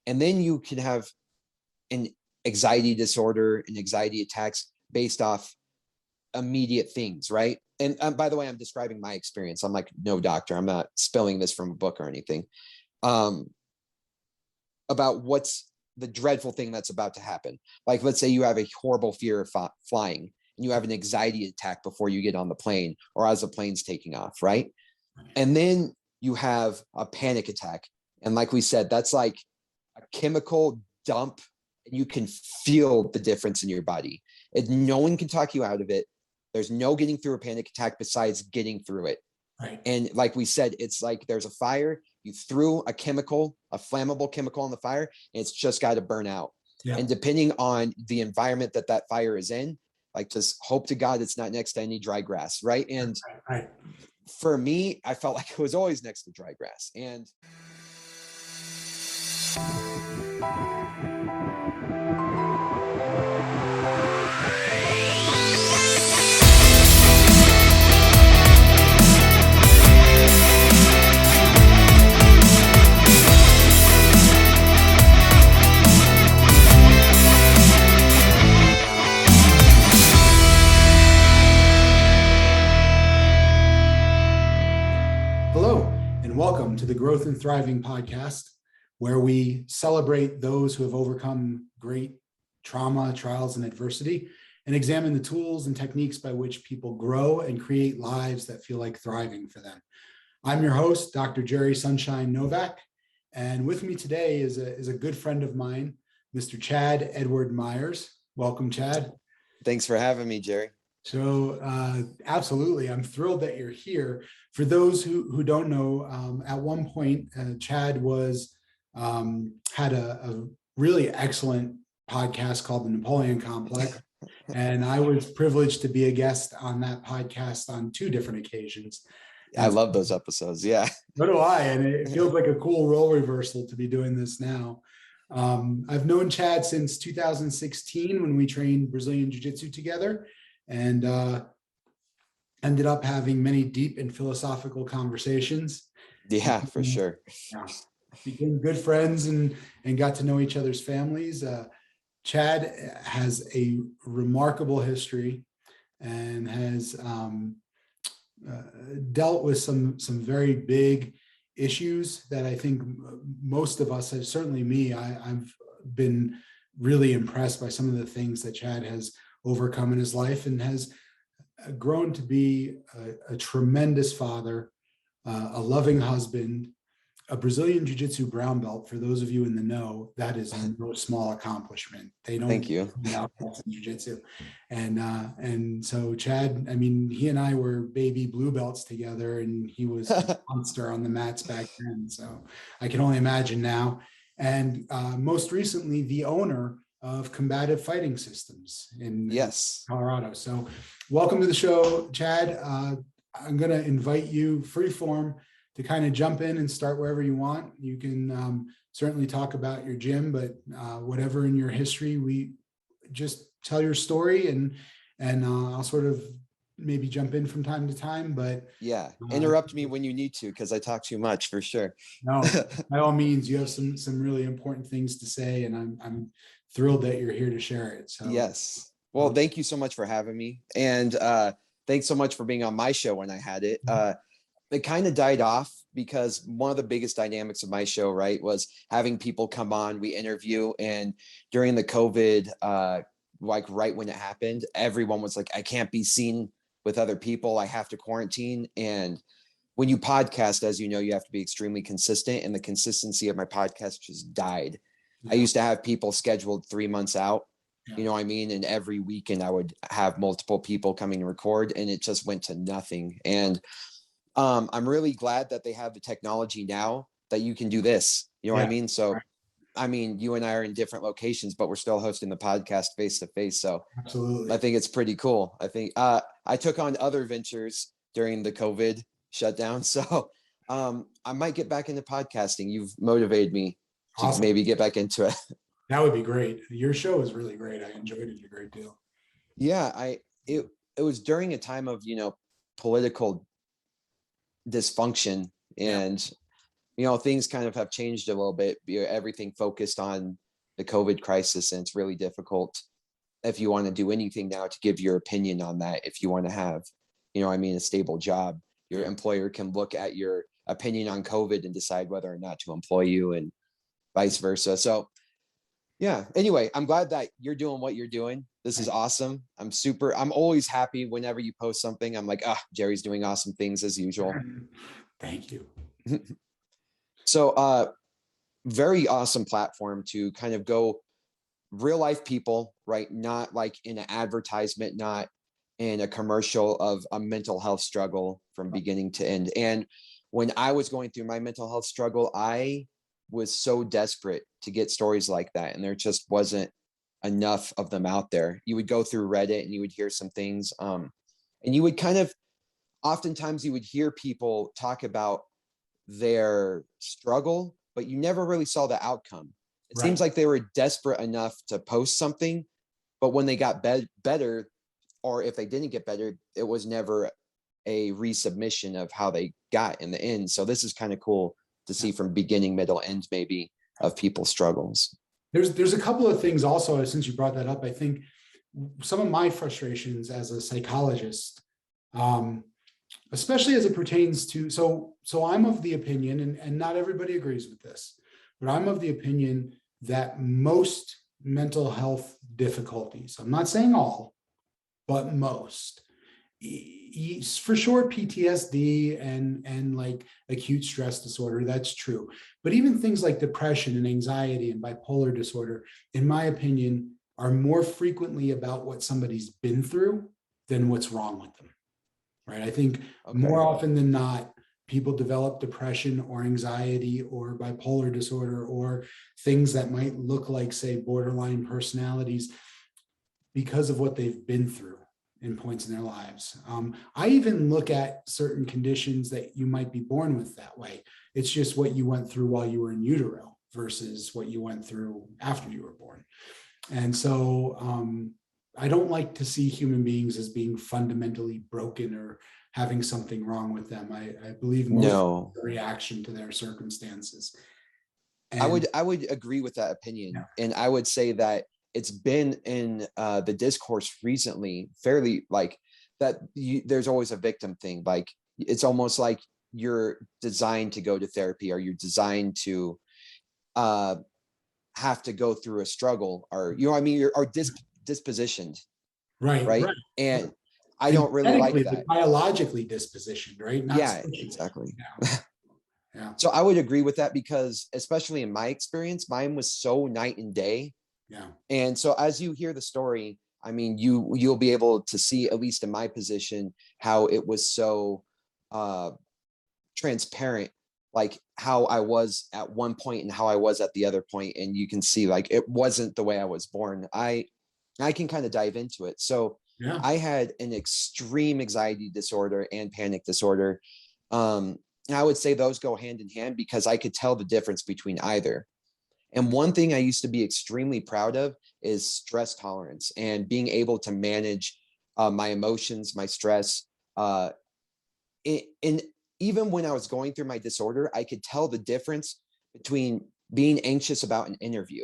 And then you can have an anxiety disorder and anxiety attacks based off immediate things, right? And by the way, I'm describing my experience. I'm like no doctor. I'm not spilling this from a book or anything. About what's the dreadful thing that's about to happen. Like, let's say you have a horrible fear of flying and you have an anxiety attack before you get on the plane or as the plane's taking off, right? And then you have a panic attack. And like we said, that's like a chemical dump. And you can feel the difference in your body. And no one can talk you out of it. There's no getting through a panic attack besides getting through it. Right. And like we said, it's like there's a fire, you threw a flammable chemical in the fire, and it's just got to burn out. Yeah. And depending on the environment that fire is in, like just hope to God it's not next to any dry grass, right? And right. For me, I felt like it was always next to dry grass. And welcome to the Growth and Thriving podcast, where we celebrate those who have overcome great trauma, trials, and adversity, and examine the tools and techniques by which people grow and create lives that feel like thriving for them. I'm your host, Dr. Jerry Sunshine Novak, and with me today is a good friend of mine, Mr. Chad Edward Myers. Welcome, Chad. Thanks for having me, Jerry. So absolutely, I'm thrilled that you're here. For those who don't know, at one point, Chad had a really excellent podcast called The Napoleon Complex, and I was privileged to be a guest on that podcast on 2 different occasions. I love those episodes. Yeah. So do I, and it feels like a cool role reversal to be doing this now. I've known Chad since 2016 when we trained Brazilian Jiu-Jitsu together. And ended up having many deep and philosophical conversations. Yeah, for sure. Yeah. Became good friends and got to know each other's families. Chad has a remarkable history and has dealt with some very big issues that I think most of us, certainly me, I've been really impressed by some of the things that Chad has overcome in his life, and has grown to be a tremendous father, a loving husband, a Brazilian Jiu-Jitsu brown belt. For those of you in the know, that is no small accomplishment. They don't. Thank you. Jiu-Jitsu, and so Chad, I mean, he and I were baby blue belts together, and he was a monster on the mats back then. So I can only imagine now. And most recently, the owner of Combative Fighting Systems in Colorado. So welcome to the show, Chad. I'm going to invite you freeform to kind of jump in and start wherever you want. You can certainly talk about your gym, but whatever in your history, we just tell your story, and I'll sort of maybe jump in from time to time, but interrupt me when you need to, because I talk too much, for sure. No, by all means, you have some really important things to say, and I'm thrilled that you're here to share it. So yes. Well, thank you so much for having me. And thanks so much for being on my show when I had it. It kind of died off because one of the biggest dynamics of my show, right, was having people come on, we interview. And during the COVID, like right when it happened, everyone was like, I can't be seen with other people. I have to quarantine. And when you podcast, as you know, you have to be extremely consistent. And the consistency of my podcast just died. I used to have people scheduled 3 months out, you know what I mean? And every weekend I would have multiple people coming to record, and it just went to nothing. And I'm really glad that they have the technology now that you can do this, you know what I mean? So, I mean, you and I are in different locations, but we're still hosting the podcast face to face. So absolutely, I think it's pretty cool. I think I took on other ventures during the COVID shutdown. So I might get back into podcasting. You've motivated me to maybe get back into it. That would be great. Your show is really great. I enjoyed it a great deal. Yeah, it was during a time of, you know, political dysfunction, and things kind of have changed a little bit. Everything focused on the COVID crisis, and it's really difficult if you want to do anything now to give your opinion on that. If you want to have, a stable job, your employer can look at your opinion on COVID and decide whether or not to employ you, and vice versa. So yeah, anyway, I'm glad that you're doing what you're doing. This is awesome. I'm always happy whenever you post something. I'm like, Jerry's doing awesome things as usual. Thank you. So very awesome platform to kind of go real life people, right? Not like in an advertisement, not in a commercial of a mental health struggle from beginning to end. And when I was going through my mental health struggle, I was so desperate to get stories like that, and there just wasn't enough of them out there. You would go through Reddit and you would hear some things, and you would oftentimes you would hear people talk about their struggle, but you never really saw the outcome. It seems like they were desperate enough to post something, but when they got better, or if they didn't get better, it was never a resubmission of how they got in the end. So this is kind of cool to see from beginning, middle, end, maybe, of people's struggles. There's a couple of things also, since you brought that up. I think some of my frustrations as a psychologist, especially as it pertains to, so I'm of the opinion, and not everybody agrees with this, but I'm of the opinion that most mental health difficulties, I'm not saying all, but most, for sure, PTSD and like acute stress disorder, that's true. But even things like depression and anxiety and bipolar disorder, in my opinion, are more frequently about what somebody's been through than what's wrong with them, right? I think more often than not, people develop depression or anxiety or bipolar disorder or things that might look like, say, borderline personalities because of what they've been through in points in their lives. I even look at certain conditions that you might be born with that way. It's just what you went through while you were in utero versus what you went through after you were born. And so I don't like to see human beings as being fundamentally broken or having something wrong with them. I believe most of the reaction to their circumstances. And I would agree with that opinion. And I would say that it's been in the discourse recently fairly like that there's always a victim thing. Like it's almost like you're designed to go to therapy, or you're designed to have to go through a struggle, or you're dispositioned. Right. And I don't really like that. Biologically dispositioned, right? Not exactly. Yeah. So I would agree with that, because especially in my experience, mine was so night and day. Yeah. And so as you hear the story, I mean, you'll be able to see, at least in my position, how it was so transparent, like how I was at one point and how I was at the other point. And you can see like it wasn't the way I was born. I can kind of dive into it. So I had an extreme anxiety disorder and panic disorder. And I would say those go hand in hand, because I could tell the difference between either. And one thing I used to be extremely proud of is stress tolerance and being able to manage my emotions, my stress. And even when I was going through my disorder, I could tell the difference between being anxious about an interview,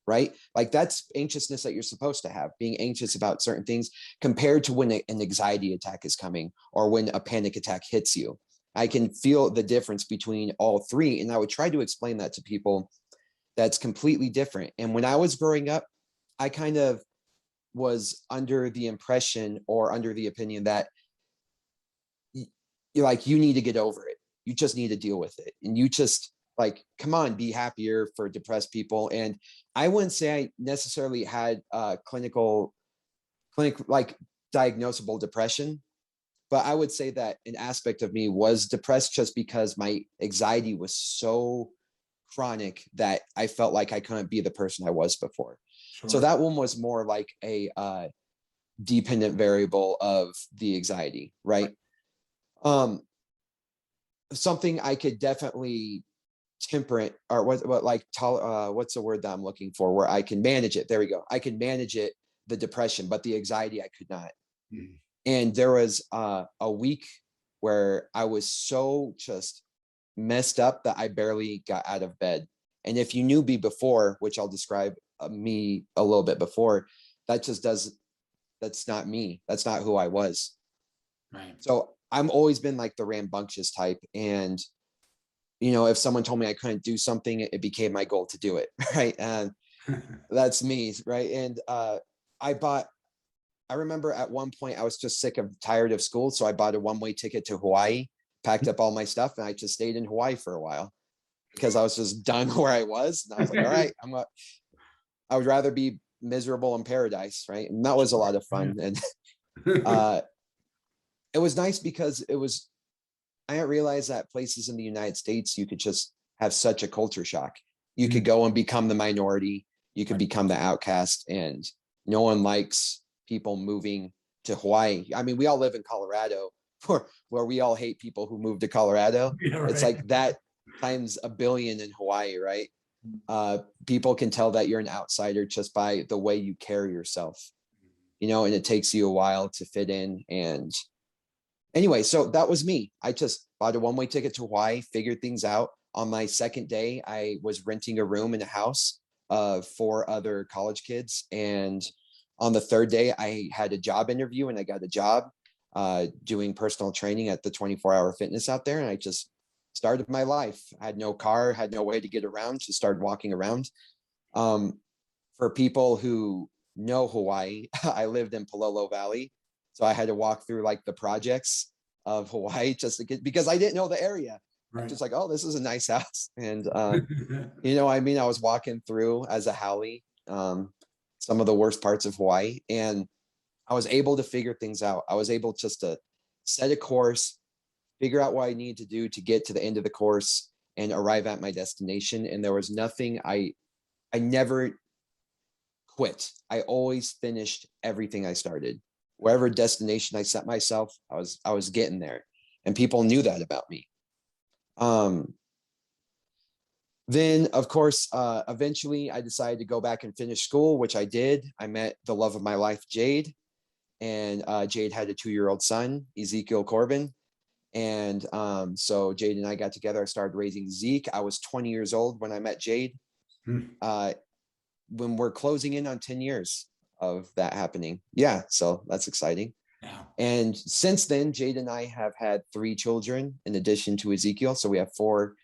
right? Like that's anxiousness that you're supposed to have, being anxious about certain things, compared to when an anxiety attack is coming or when a panic attack hits you. I can feel the difference between all three. And I would try to explain that to people. That's completely different. And when I was growing up, I kind of was under the impression or under the opinion that you're like, you need to get over it. You just need to deal with it. And you just like, come on, be happier for depressed people. And I wouldn't say I necessarily had clinic like diagnosable depression, but I would say that an aspect of me was depressed just because my anxiety was so chronic that I felt like I couldn't be the person I was before. Sure. So that one was more like a dependent variable of the anxiety, right? Something I could definitely temperate, or what's the word that I'm looking for, where I can manage it. There we go. I can manage it, the depression, but the anxiety I could not. And there was a week where I was so just messed up that I barely got out of bed. And if you knew me before, which I'll describe me a little bit before, that just does, that's not me. That's not who I was. Right. So I'm always been like the rambunctious type. And, you know, if someone told me I couldn't do something, it became my goal to do it. Right. And that's me. Right. And I bought, I remember at one point I was just sick of tired of school. So I bought a one-way ticket to Hawaii, packed up all my stuff, and I just stayed in Hawaii for a while because I was just done where I was. And I was like, all right, I would rather be miserable in paradise. Right. And that was a lot of fun. And it was nice because I didn't realize that places in the United States, you could just have such a culture shock. You could go and become the minority. You could become the outcast, and no one likes people moving to Hawaii. I mean, we all live in Colorado, where we all hate people who move to Colorado. Yeah, right. It's like that times a billion in Hawaii, right? People can tell that you're an outsider just by the way you carry yourself, you know, and it takes you a while to fit in. And anyway, so that was me. I just bought a one-way ticket to Hawaii, figured things out. On my second day, I was renting a room in a house of 4 other college kids. And on the third day, I had a job interview and I got a job doing personal training at the 24-hour fitness out there. And I just started my life. I had no car, had no way to get around, just started walking around. For people who know Hawaii, I lived in Palolo Valley. So I had to walk through like the projects of Hawaii just to get, because I didn't know the area. Right. I'm just like, oh, this is a nice house. And, you know, I mean, I was walking through as a haole, some of the worst parts of Hawaii, and I was able to figure things out. I was able just to set a course, figure out what I needed to do to get to the end of the course and arrive at my destination. And there was nothing, I never quit. I always finished everything I started. Wherever destination I set myself, I was getting there, and people knew that about me. Then of course, eventually I decided to go back and finish school, which I did. I met the love of my life, Jade, and Jade had a 2-year-old son, Ezekiel Corbin. And so Jade and I got together. I started raising Zeke. I was 20 years old when I met Jade. When we're closing in on 10 years of that happening. Yeah, so that's exciting. Yeah. And since then, Jade and I have had 3 children in addition to Ezekiel. So we have 4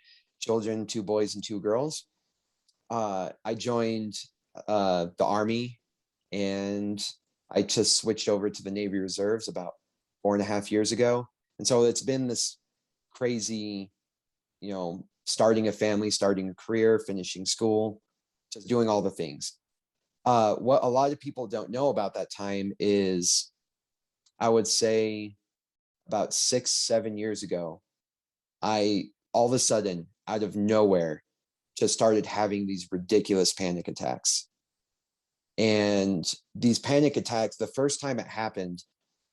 children, 2 boys and 2 girls. I joined the Army, and I just switched over to the Navy Reserves about 4.5 years ago. And so it's been this crazy, you know, starting a family, starting a career, finishing school, just doing all the things. What a lot of people don't know about that time is, I would say about 6-7 years ago, I all of a sudden, out of nowhere, just started having these ridiculous panic attacks. And these panic attacks, the first time it happened,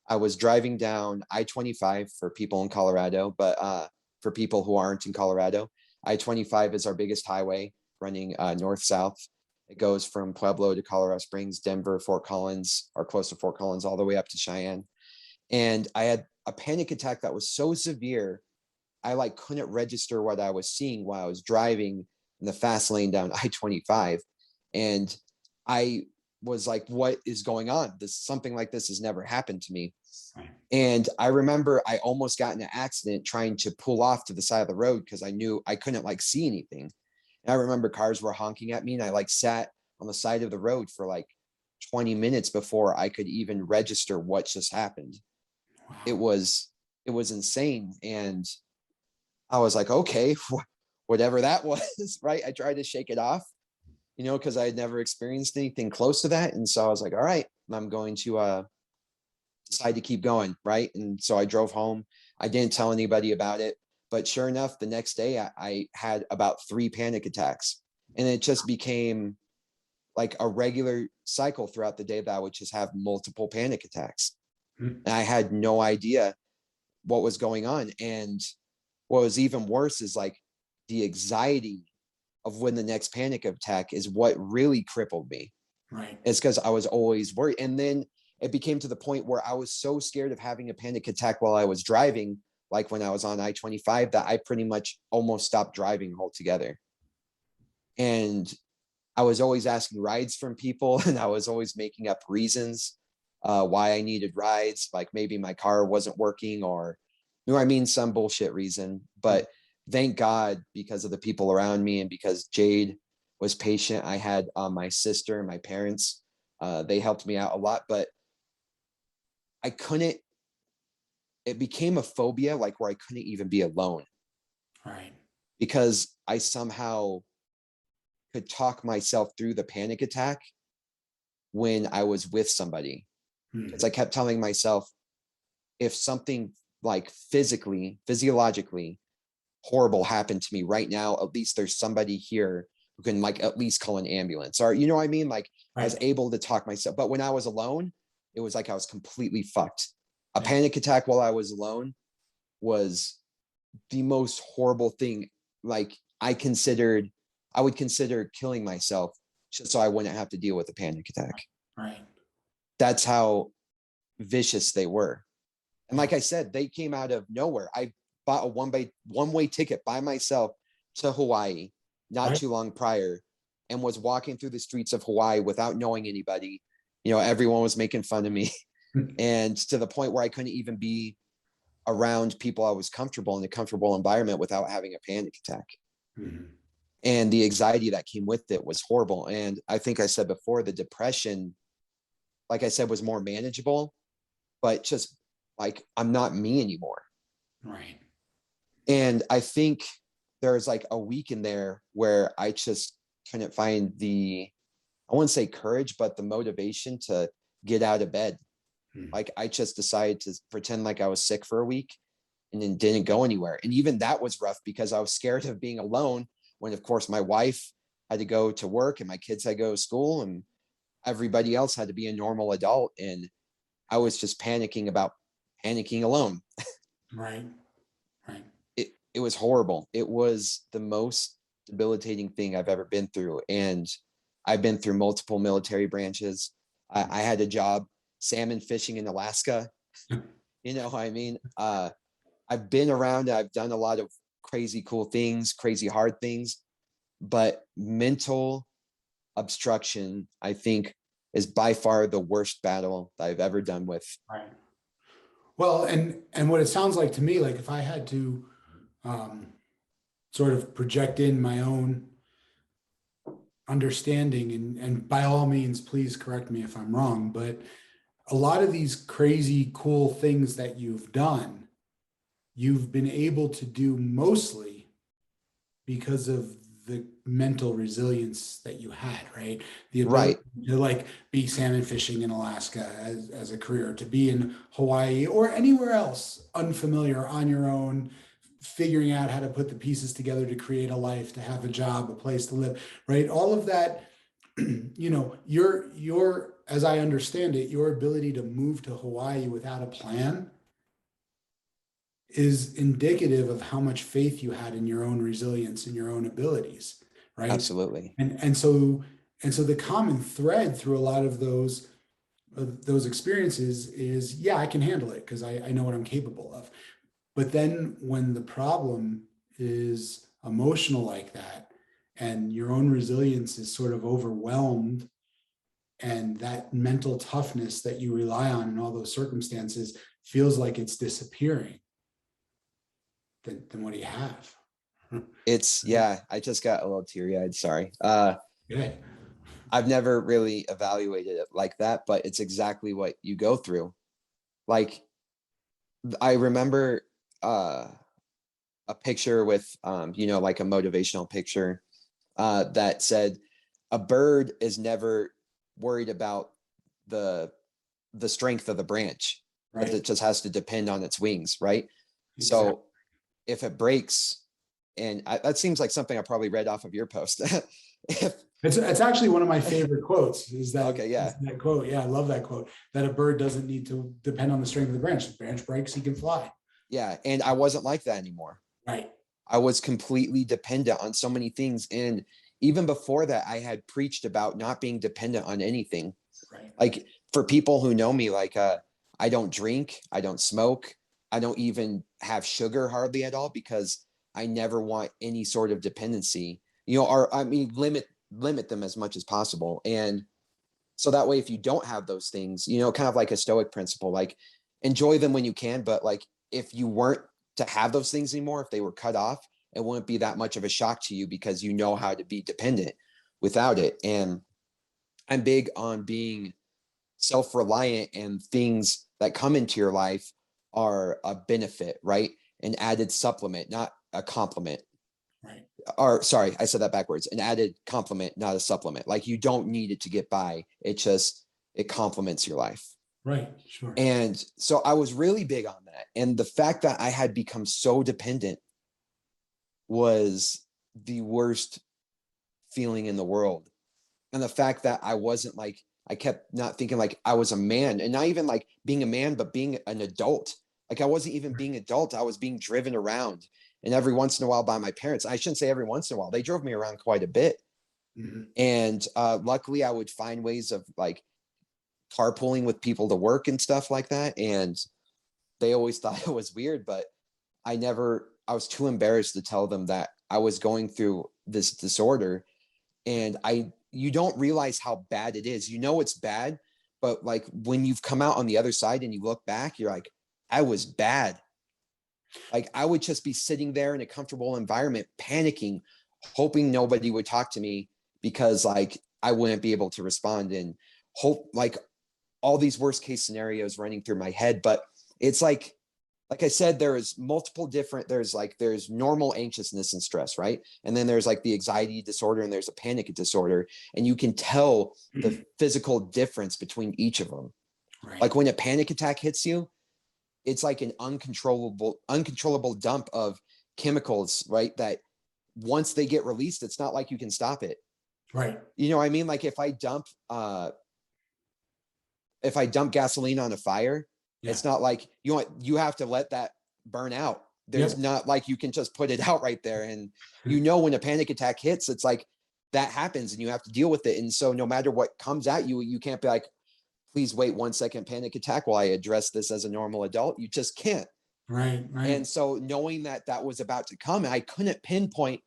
I was driving down I-25 for people in Colorado, but for people who aren't in Colorado, I-25 is our biggest highway running north-south. It goes from Pueblo to Colorado Springs, Denver, Fort Collins, or close to Fort Collins, all the way up to Cheyenne. And I had a panic attack that was so severe, I like couldn't register what I was seeing while I was driving in the fast lane down I-25. And I was like, what is going on? Something like this has never happened to me. Right. And I remember I almost got in an accident trying to pull off to the side of the road because I knew I couldn't like see anything. And I remember cars were honking at me, and I like sat on the side of the road for like 20 minutes before I could even register what just happened. Wow. It was insane. And I was like, okay, whatever that was, right? I tried to shake it off, you know, because I had never experienced anything close to that. And so I was like, all right, I'm going to decide to keep going, right? And so I drove home. I didn't tell anybody about it. But sure enough, the next day I had about 3 panic attacks. And it just became like a regular cycle throughout the day that I would just have multiple panic attacks. And I had no idea what was going on. And what was even worse is like the anxiety of when the next panic attack is what really crippled me. Right. It's because I was always worried. And then it became to the point where I was so scared of having a panic attack while I was driving like when I was on I-25, that I pretty much almost stopped driving altogether. And I was always asking rides from people, and I was always making up reasons why I needed rides, like maybe my car wasn't working, or you know what I mean, some bullshit reason. But thank God, because of the people around me and because Jade was patient, I had my sister and my parents. They helped me out a lot, but I couldn't, it became a phobia, like where I couldn't even be alone. Right. Because I somehow could talk myself through the panic attack when I was with somebody. Because I kept telling myself, if something like physiologically horrible happened to me right now, at least there's somebody here who can like at least call an ambulance, or you know what I mean? Like I was able to talk myself. But when I was alone, it was like I was completely fucked. A panic attack while I was alone was the most horrible thing. Like I would consider killing myself just so I wouldn't have to deal with a panic attack. Right. That's how vicious they were. And like I said, they came out of nowhere. I bought a one-way ticket by myself to Hawaii not too long prior, and was walking through the streets of Hawaii without knowing anybody. You know, everyone was making fun of me. And to the point where I couldn't even be around people I was comfortable in a comfortable environment without having a panic attack. And the anxiety that came with it was horrible. And I think I said before, the depression, like I said, was more manageable, but just like, I'm not me anymore. Right. And I think there's like a week in there where I just couldn't find I wouldn't say courage, but the motivation to get out of bed. Like I just decided to pretend like I was sick for a week and then didn't go anywhere. And even that was rough because I was scared of being alone when, of course, my wife had to go to work and my kids had to go to school and everybody else had to be a normal adult. And I was just panicking about panicking alone. Right. Right. It was horrible. It was the most debilitating thing I've ever been through. And I've been through multiple military branches. I had a job salmon fishing in Alaska. You know what I mean? I've been around, I've done a lot of crazy cool things, crazy hard things, but mental obstruction, I think, is by far the worst battle that I've ever done with. Right. Well, and what it sounds like to me, like if I had to sort of project in my own understanding, and by all means, please correct me if I'm wrong, but a lot of these crazy, cool things that you've done, you've been able to do mostly because of the mental resilience that you had, right? The ability to like be salmon fishing in Alaska as a career, to be in Hawaii or anywhere else unfamiliar on your own, figuring out how to put the pieces together to create a life, to have a job, a place to live, right? All of that, you know, your, as I understand it, your ability to move to Hawaii without a plan is indicative of how much faith you had in your own resilience and your own abilities, right? Absolutely. And so the common thread through a lot of those experiences is, yeah, I can handle it because I know what I'm capable of. But then when the problem is emotional like that, and your own resilience is sort of overwhelmed, and that mental toughness that you rely on in all those circumstances feels like it's disappearing, then what do you have? It's, yeah, I just got a little teary-eyed, sorry. Good. I've never really evaluated it like that, but it's exactly what you go through. Like, I remember a picture with, you know, like a motivational picture that said, a bird is never worried about the strength of the branch, because it just has to depend on its wings, right? Exactly. So if it breaks, and that seems like something I probably read off of your post. It's actually one of my favorite quotes, is that, okay, yeah, that quote. Yeah, I love that quote, that a bird doesn't need to depend on the strength of the branch. The branch breaks, he can fly. Yeah, and I wasn't like that anymore. Right. I was completely dependent on so many things. And even before that, I had preached about not being dependent on anything. Right. Like, for people who know me, like, I don't drink, I don't smoke, I don't even have sugar hardly at all because I never want any sort of dependency, or I mean, limit them as much as possible. And so that way, if you don't have those things, kind of like a stoic principle, like enjoy them when you can, but like if you weren't to have those things anymore, if they were cut off, it wouldn't be that much of a shock to you because you know how to be dependent without it. And I'm big on being self-reliant, and things that come into your life are a benefit, right? An added supplement, not a complement. Right. Or sorry, I said that backwards. An added complement, not a supplement. Like you don't need it to get by. It complements your life. Right. Sure. And so I was really big on that. And the fact that I had become so dependent was the worst feeling in the world. And the fact that I wasn't like, I kept not thinking like I was a man, and not even like being a man, but being an adult. Like I wasn't even being adult. I was being driven around, and every once in a while by my parents. I shouldn't say every once in a while. They drove me around quite a bit. Mm-hmm. And luckily I would find ways of like carpooling with people to work and stuff like that. And they always thought it was weird, but I was too embarrassed to tell them that I was going through this disorder. And you don't realize how bad it is. It's bad, but like when you've come out on the other side and you look back, you're like, I was bad. Like I would just be sitting there in a comfortable environment, panicking, hoping nobody would talk to me because like I wouldn't be able to respond, and hope like all these worst case scenarios running through my head. But it's like I said, there's normal anxiousness and stress, right? And then there's like the anxiety disorder, and there's a panic disorder. And you can tell the physical difference between each of them. Right. Like when a panic attack hits you, it's like an uncontrollable dump of chemicals, right? That once they get released, it's not like you can stop it. Right. You know what I mean? Like if I dump gasoline on a fire, it's not like you have to let that burn out. There's not like you can just put it out right there. And when a panic attack hits, it's like that happens and you have to deal with it. And so no matter what comes at you, you can't be like, please wait 1 second, panic attack, while I address this as a normal adult. You just can't. Right. And so knowing that that was about to come, I couldn't pinpoint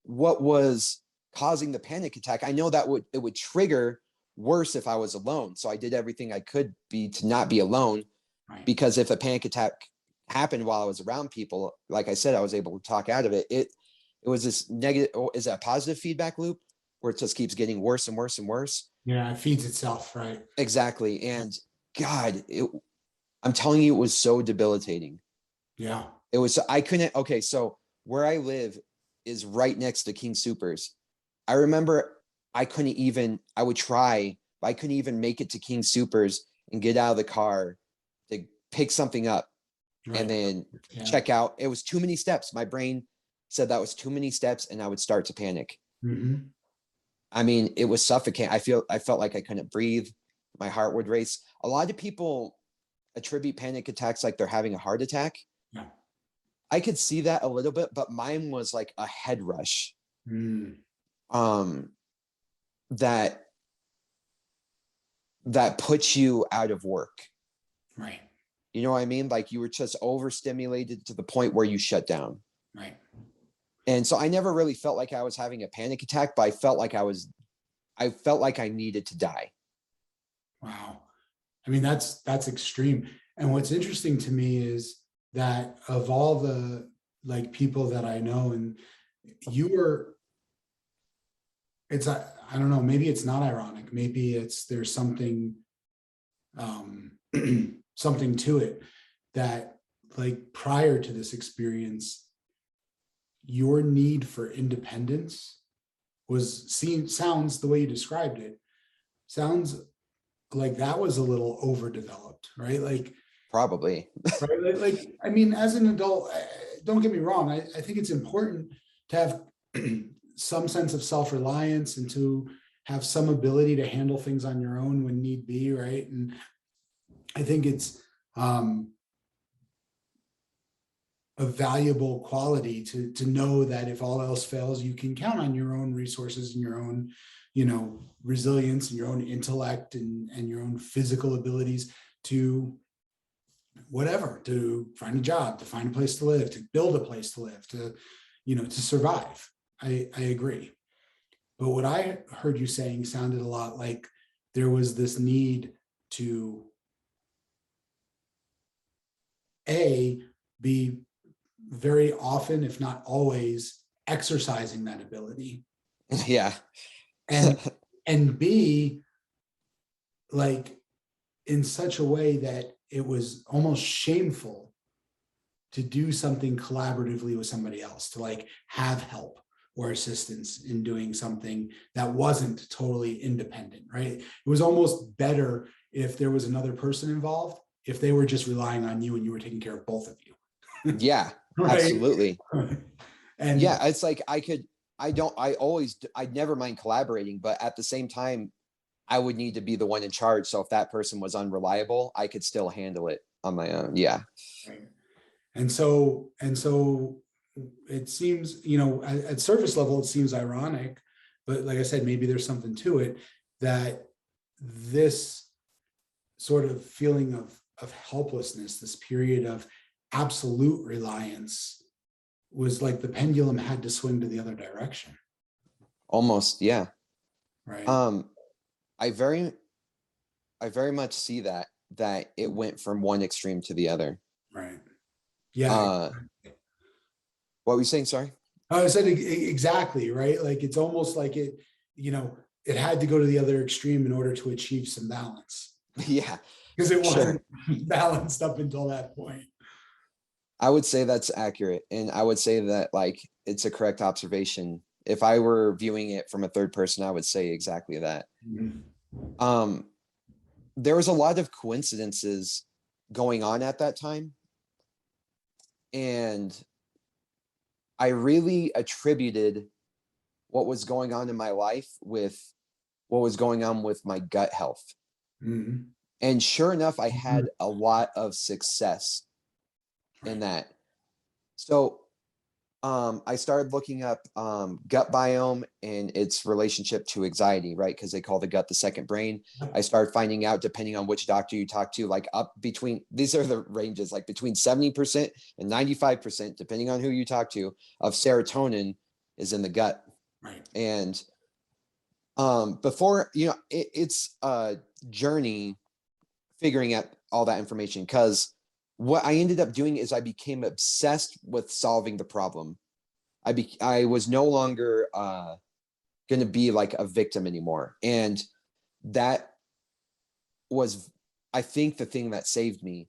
what was causing the panic attack. I know that it would trigger worse if I was alone. So I did everything I could to not be alone, because if a panic attack happened while I was around people, like I said, I was able to talk out of it. It was this negative, or is that a positive feedback loop where it just keeps getting worse and worse and worse? Yeah, it feeds itself, right? Exactly. And God, I'm telling you, it was so debilitating. Yeah. It was, I couldn't, okay, so where I live is right next to King Soopers. I remember I would try, but I couldn't even make it to King Soopers and get out of the car to pick something up and then check out. It was too many steps. My brain said that was too many steps, and I would start to panic. Mm-hmm. I mean, it was suffocating. I felt like I couldn't breathe. My heart would race. A lot of people attribute panic attacks like they're having a heart attack. Yeah. I could see that a little bit, but mine was like a head rush. That puts you out of work. Right. You know what I mean? Like you were just overstimulated to the point where you shut down. Right. And so I never really felt like I was having a panic attack, but I felt like I needed to die. Wow. I mean, that's extreme. And what's interesting to me is that of all the like people that I know, and I don't know, maybe it's not ironic. Maybe there's something, something to it, that like prior to this experience, your need for independence sounds the way you described it, sounds like that was a little overdeveloped, right? Like probably, right? Like, I mean, as an adult, don't get me wrong. I think it's important to have some sense of self-reliance and to have some ability to handle things on your own when need be, right? And I think it's a valuable quality to know that if all else fails, you can count on your own resources and your own, resilience and your own intellect and your own physical abilities to whatever, to find a job, to find a place to live, to build a place to live, to, to survive. I agree. But what I heard you saying sounded a lot like there was this need to be very often, if not always, exercising that ability. Yeah. and B, like in such a way that it was almost shameful to do something collaboratively with somebody else, to like have help or assistance in doing something that wasn't totally independent, right? It was almost better if there was another person involved, if they were just relying on you and you were taking care of both of you. Yeah, right? absolutely. And yeah, it's like I'd never mind collaborating, but at the same time, I would need to be the one in charge. So if that person was unreliable, I could still handle it on my own. Yeah. Right. And so it seems, at surface level, it seems ironic, but like I said, maybe there's something to it, that this sort of feeling of helplessness, this period of absolute reliance, was like the pendulum had to swing to the other direction. Almost. Yeah. Right. I very much see that it went from one extreme to the other. Right. Yeah. What were you saying? Sorry. I said exactly, right? Like it's almost like it it had to go to the other extreme in order to achieve some balance. Yeah. Because it wasn't balanced up until that point. I would say that's accurate. And I would say that like it's a correct observation. If I were viewing it from a third person, I would say exactly that. Mm-hmm. There was a lot of coincidences going on at that time. And I really attributed what was going on in my life with what was going on with my gut health. Mm-hmm. And sure enough, I had a lot of success in that. So I started looking up gut biome and its relationship to anxiety, right? Because they call the gut the second brain. I started finding out, depending on which doctor you talk to, like up between, these are the ranges, like between 70% and 95%, depending on who you talk to, of serotonin is in the gut. Right. And before, it's a journey figuring out all that information, because what I ended up doing is I became obsessed with solving the problem. I was no longer going to be like a victim anymore. And that was, I think, the thing that saved me.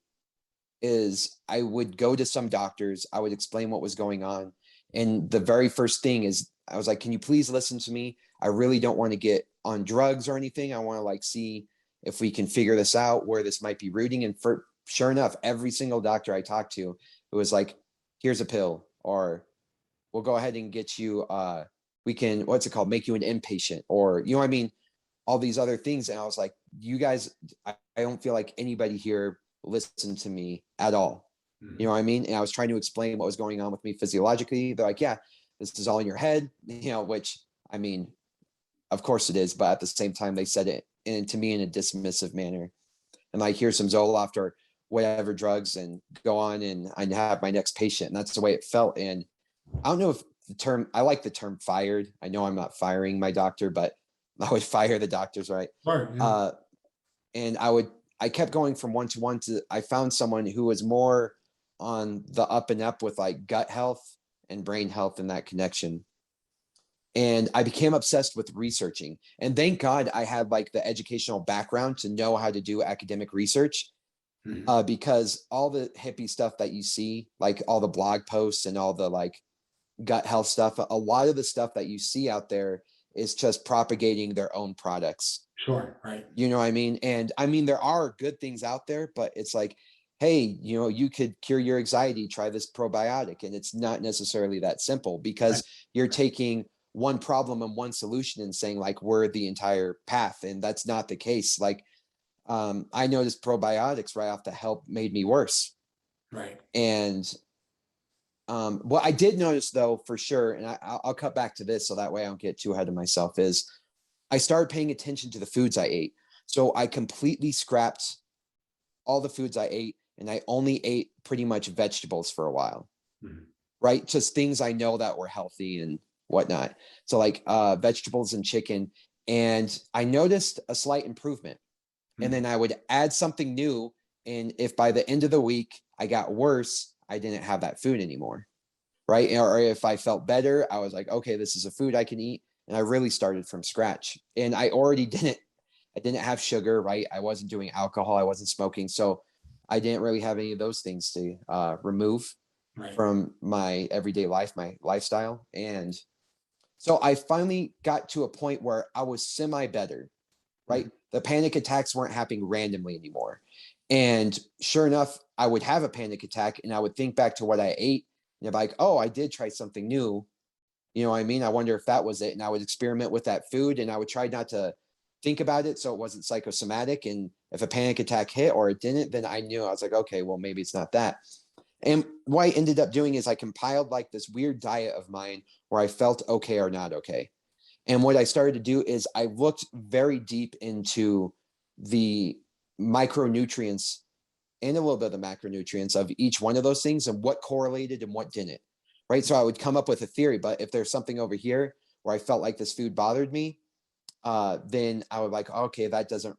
Is I would go to some doctors, I would explain what was going on. And the very first thing is I was like, can you please listen to me? I really don't want to get on drugs or anything. I want to like see if we can figure this out, where this might be rooting. And sure enough, every single doctor I talked to, it was like, here's a pill, or we'll go ahead and get you, we can, what's it called? Make you an inpatient, or, you know what I mean? All these other things. And I was like, you guys, I don't feel like anybody here listened to me at all. Mm-hmm. You know what I mean? And I was trying to explain what was going on with me physiologically. They're like, yeah, this is all in your head, which, I mean, of course it is. But at the same time, they said it to me in a dismissive manner. And like, here's some Zoloft or whatever drugs, and go on and I have my next patient. And that's the way it felt. And I don't know if I like the term fired. I know I'm not firing my doctor, but I would fire the doctors, right? Right. Yeah. And I kept going from one to one I found someone who was more on the up and up with like gut health and brain health and that connection. And I became obsessed with researching. And thank God I had like the educational background to know how to do academic research. Mm-hmm. Because all the hippie stuff that you see, like all the blog posts and all the like gut health stuff, a lot of the stuff that you see out there is just propagating their own products. Sure. Right. You know what I mean? And I mean, there are good things out there, but it's like, hey, you could cure your anxiety, try this probiotic. And it's not necessarily that simple, because you're taking one problem and one solution and saying like, we're the entire path. And that's not the case. Like, I noticed probiotics right off the help made me worse. Right. And what I did notice though, for sure, and I'll cut back to this so that way I don't get too ahead of myself, is I started paying attention to the foods I ate. So I completely scrapped all the foods I ate and I only ate pretty much vegetables for a while, Mhm. right? Just things I know that were healthy and whatnot. So like vegetables and chicken. And I noticed a slight improvement. And then Mhm. I would add something new. And if by the end of the week I got worse, I didn't have that food anymore. Right. Or if I felt better, I was like, okay, this is a food I can eat. And I really started from scratch. And I didn't have sugar, right? I wasn't doing alcohol, I wasn't smoking. So I didn't really have any of those things to remove Right. from my everyday life, my lifestyle. And so I finally got to a point where I was semi better, right? Mhm. The panic attacks weren't happening randomly anymore. And sure enough, I would have a panic attack and I would think back to what I ate and I'd be like, oh, I did try something new. You know what I mean? I wonder if that was it. And I would experiment with that food and I would try not to think about it so it wasn't psychosomatic. And if a panic attack hit or it didn't, then I knew I was like, okay, well, maybe it's not that. And what I ended up doing is I compiled like this weird diet of mine where I felt okay or not okay. And what I started to do is I looked very deep into the micronutrients and a little bit of the macronutrients of each one of those things and what correlated and what didn't. Right. So I would come up with a theory, but if there's something over here where I felt like this food bothered me, then I would like, okay, that doesn't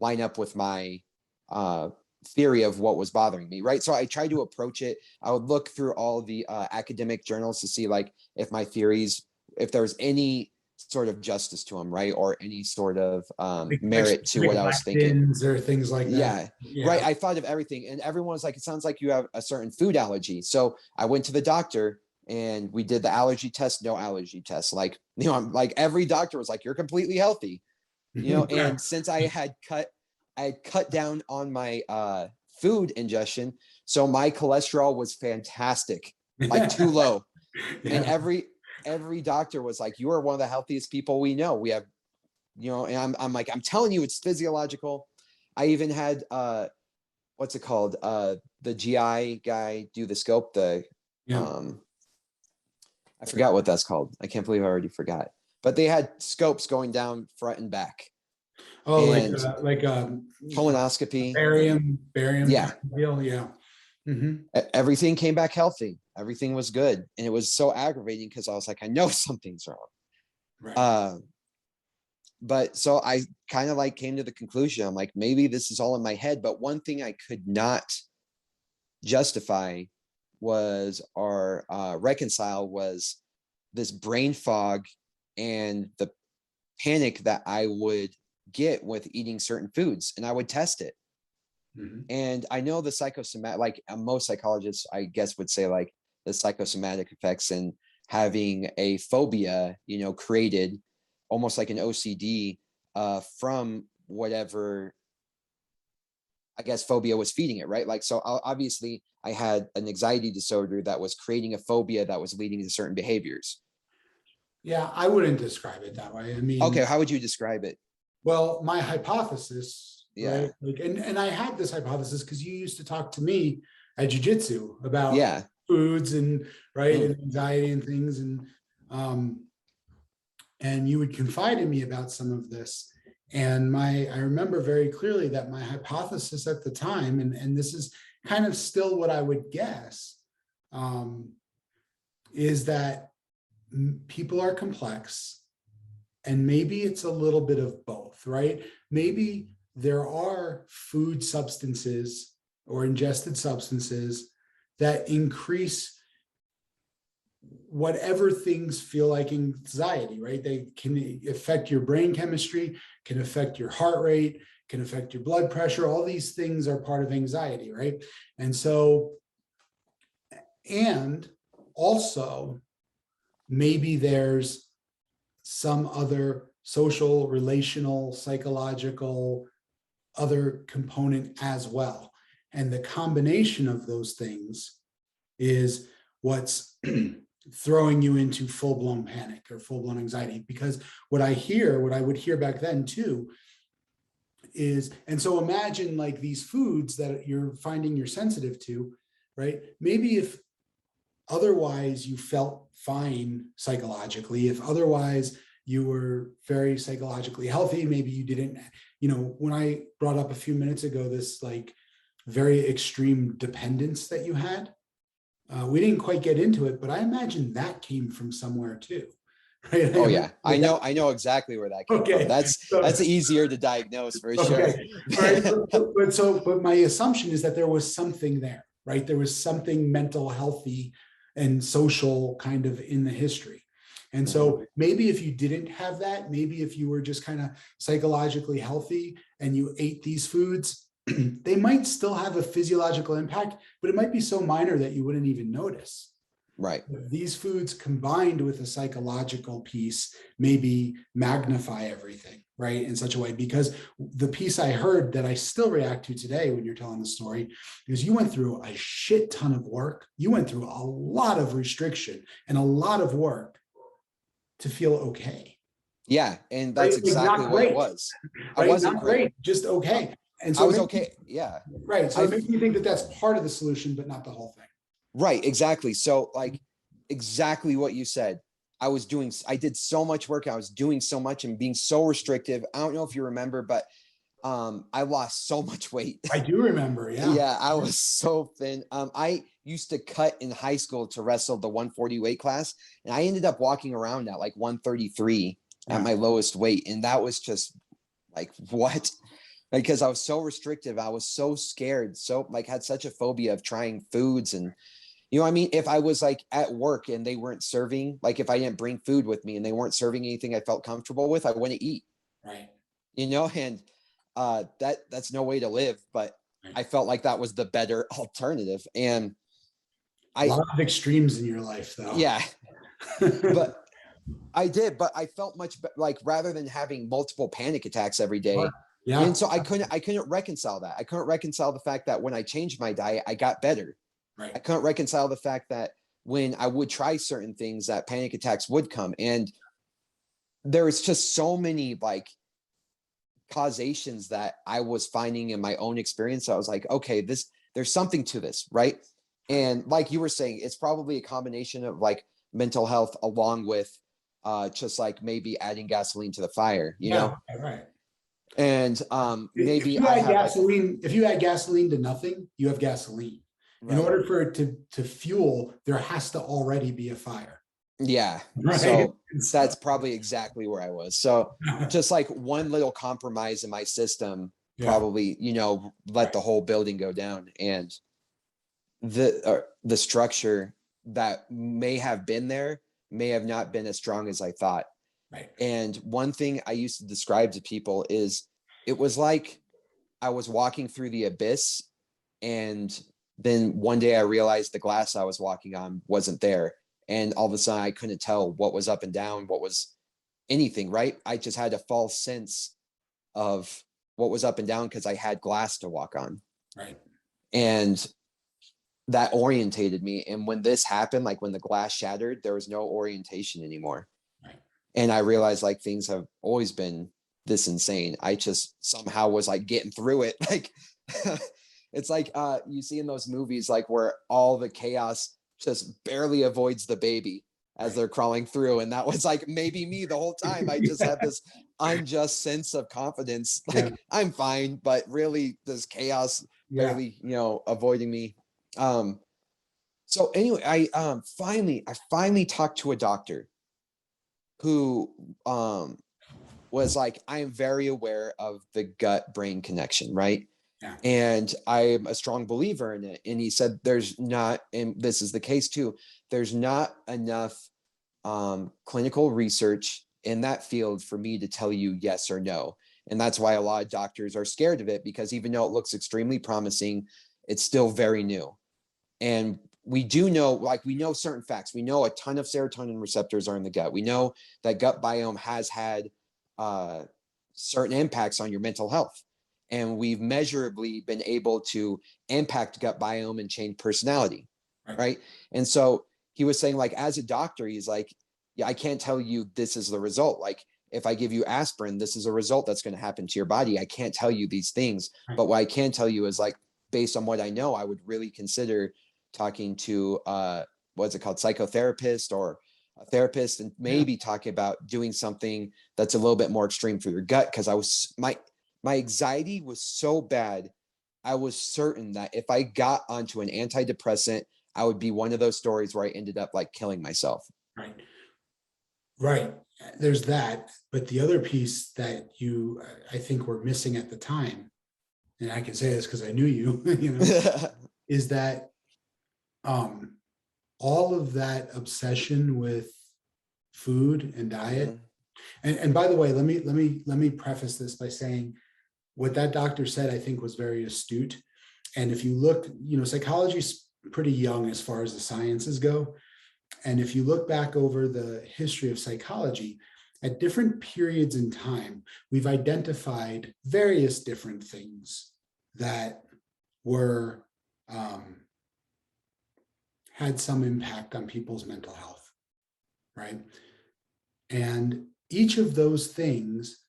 line up with my uh, theory of what was bothering me. Right. So I tried to approach it. I would look through all the academic journals to see like if my theories, if there's any sort of justice to them, right, or any sort of Like merit to specific what I was thinking. lectins or things like that. Yeah, right. Yeah. I thought of everything, and everyone was like, "It sounds like you have a certain food allergy." So I went to the doctor, and we did the allergy test. No allergy test. Like I'm like every doctor was like, "You're completely healthy," Right. And since I had cut down on my food ingestion, so my cholesterol was fantastic, like too low, and Yeah. every doctor was like, "You are one of the healthiest people we know. We have and I'm like, I'm telling you, it's physiological." I even had what's it called? The GI guy do the scope, the Yeah. um I forgot what that's called. I can't believe I already forgot. But they had scopes going down front and back Oh, and like colonoscopy. barium kind Yeah. of deal. Yeah. Hmm. Everything came back healthy. Everything was good. And it was so aggravating because I was like, I know something's wrong. Right. Uh, but so I kind of like came to the conclusion. I'm like, maybe this is all in my head. But one thing I could not justify was or reconcile was this brain fog and the panic that I would get with eating certain foods, and I would test it. Hmm. And I know the psychosomatic, like most psychologists, I guess, would say like the psychosomatic effects and having a phobia, created almost like an OCD from whatever I guess phobia was feeding it, right? Like, so obviously I had an anxiety disorder that was creating a phobia that was leading to certain behaviors. Yeah, I wouldn't describe it that way. I Okay, mean, how would you describe it? well, my hypothesis, right? Yeah. Like, and I had this hypothesis because you used to talk to me at jujitsu about Yeah. foods and right Mm. and anxiety and things, um, and you would confide in me about some of this. And I remember very clearly that my hypothesis at the time, and this is kind of still what I would guess, um, is that people are complex and maybe it's a little bit of both, right? Maybe there are food substances or ingested substances that increase whatever things feel like anxiety, right? They can affect your brain chemistry, can affect your heart rate, can affect your blood pressure. All these things are part of anxiety, right? And so, and also, maybe there's some other social, relational, psychological, other component as well. And the combination of those things is what's throwing you into full blown panic or full blown anxiety. Because what I would hear back then too, is, and so imagine like these foods that you're finding you're sensitive to, right? Maybe if otherwise you felt fine psychologically, if otherwise you were very psychologically healthy, maybe you didn't, when I brought up a few minutes ago, this like very extreme dependence that you had. We didn't quite get into it, but I imagine that came from somewhere too, right? Oh yeah, I know exactly where that came Okay, from. That's easier to diagnose for sure. okay, all right. But my assumption is that there was something there, right? There was something mental, healthy, and social kind of in the history. And so maybe if you didn't have that, maybe if you were just kind of psychologically healthy and you ate these foods, they might still have a physiological impact, but it might be so minor that you wouldn't even notice. Right. These foods combined with a psychological piece maybe magnify everything, right? In such a way, because the piece I heard that I still react to today when you're telling the story is you went through a shit ton of work. You went through a lot of restriction and a lot of work to feel okay. Yeah, and that's right? exactly what it was. Right? I wasn't Not great, just okay. And I so was okay. Yeah. right. So it makes me think that that's part of the solution, but not the whole thing. Right, exactly. So like exactly what you said. I did so much work. I was doing so much and being so restrictive. I don't know if you remember, but I lost so much weight. I do remember. Yeah. Yeah, I was so thin. I used to cut in high school to wrestle the 140 weight class, and I ended up walking around at like 133 at my lowest weight. And that was just like, what? Because I was so restrictive. I was so scared, so like had such a phobia of trying foods. And you know what I mean? If I was like at work and they weren't serving, like if I didn't bring food with me and they weren't serving anything I felt comfortable with, I wouldn't eat. Right. You know, and that's no way to live. But Right. I felt like that was the better alternative. And a lot of extremes in your life, though. Yeah, but I did. But I felt much like rather than having multiple panic attacks every day. Sure. Yeah. And so I couldn't reconcile that. I couldn't reconcile the fact that when I changed my diet, I got better. Right. I couldn't reconcile the fact that when I would try certain things, that panic attacks would come. And there was just so many like causations that I was finding in my own experience. I was like, okay, there's something to this, right? And like you were saying, it's probably a combination of like mental health along with just like maybe adding gasoline to the fire, you know? Right. And maybe if you add gasoline to nothing, you have gasoline. Right. In order for it to fuel, there has to already be a fire. Yeah. Right. So that's probably exactly where I was. So just like one little compromise in my system probably, you know, let the whole building go down. And the structure that may have been there may have not been as strong as I thought. Right. And one thing I used to describe to people is it was like I was walking through the abyss, and then one day I realized the glass I was walking on wasn't there. And all of a sudden I couldn't tell what was up and down, what was anything, right? I just had a false sense of what was up and down because I had glass to walk on. Right. And that orientated me. And when this happened, like when the glass shattered, there was no orientation anymore. Right. And I realized like things have always been this insane. I just somehow was like getting through it. Like it's like you see in those movies, like where all the chaos just barely avoids the baby as they're crawling through. And that was like maybe me the whole time. I just had this unjust sense of confidence. Like I'm fine, but really this chaos barely, you know, avoiding me. So anyway, I finally talked to a doctor who was like, I am very aware of the gut brain connection, right? Yeah. And I'm a strong believer in it. And he said, there's not, and this is the case too, there's not enough clinical research in that field for me to tell you yes or no. And that's why a lot of doctors are scared of it, because even though it looks extremely promising, it's still very new. And we do know, like we know certain facts. We know a ton of serotonin receptors are in the gut. We know that gut biome has had certain impacts on your mental health. And we've measurably been able to impact gut biome and change personality, right? And so he was saying, like, as a doctor, he's like, yeah, I can't tell you this is the result. Like, if I give you aspirin, this is a result that's going to happen to your body. I can't tell you these things. But what I can tell you is, like, based on what I know, I would really consider talking to, what's it called, psychotherapist or a therapist, and maybe talking about doing something that's a little bit more extreme for your gut. Because my anxiety was so bad I was certain that if I got onto an antidepressant, I would be one of those stories where I ended up like killing myself. Right. Right. There's that. But the other piece that I think were missing at the time, and I can say this because I knew you, is that um, all of that obsession with food and diet. Mhm. And by the way, let me preface this by saying what that doctor said, I think was very astute. And if you look, psychology is pretty young as far as the sciences go. And if you look back over the history of psychology, at different periods in time, we've identified various different things that were had some impact on people's mental health, right? And each of those things,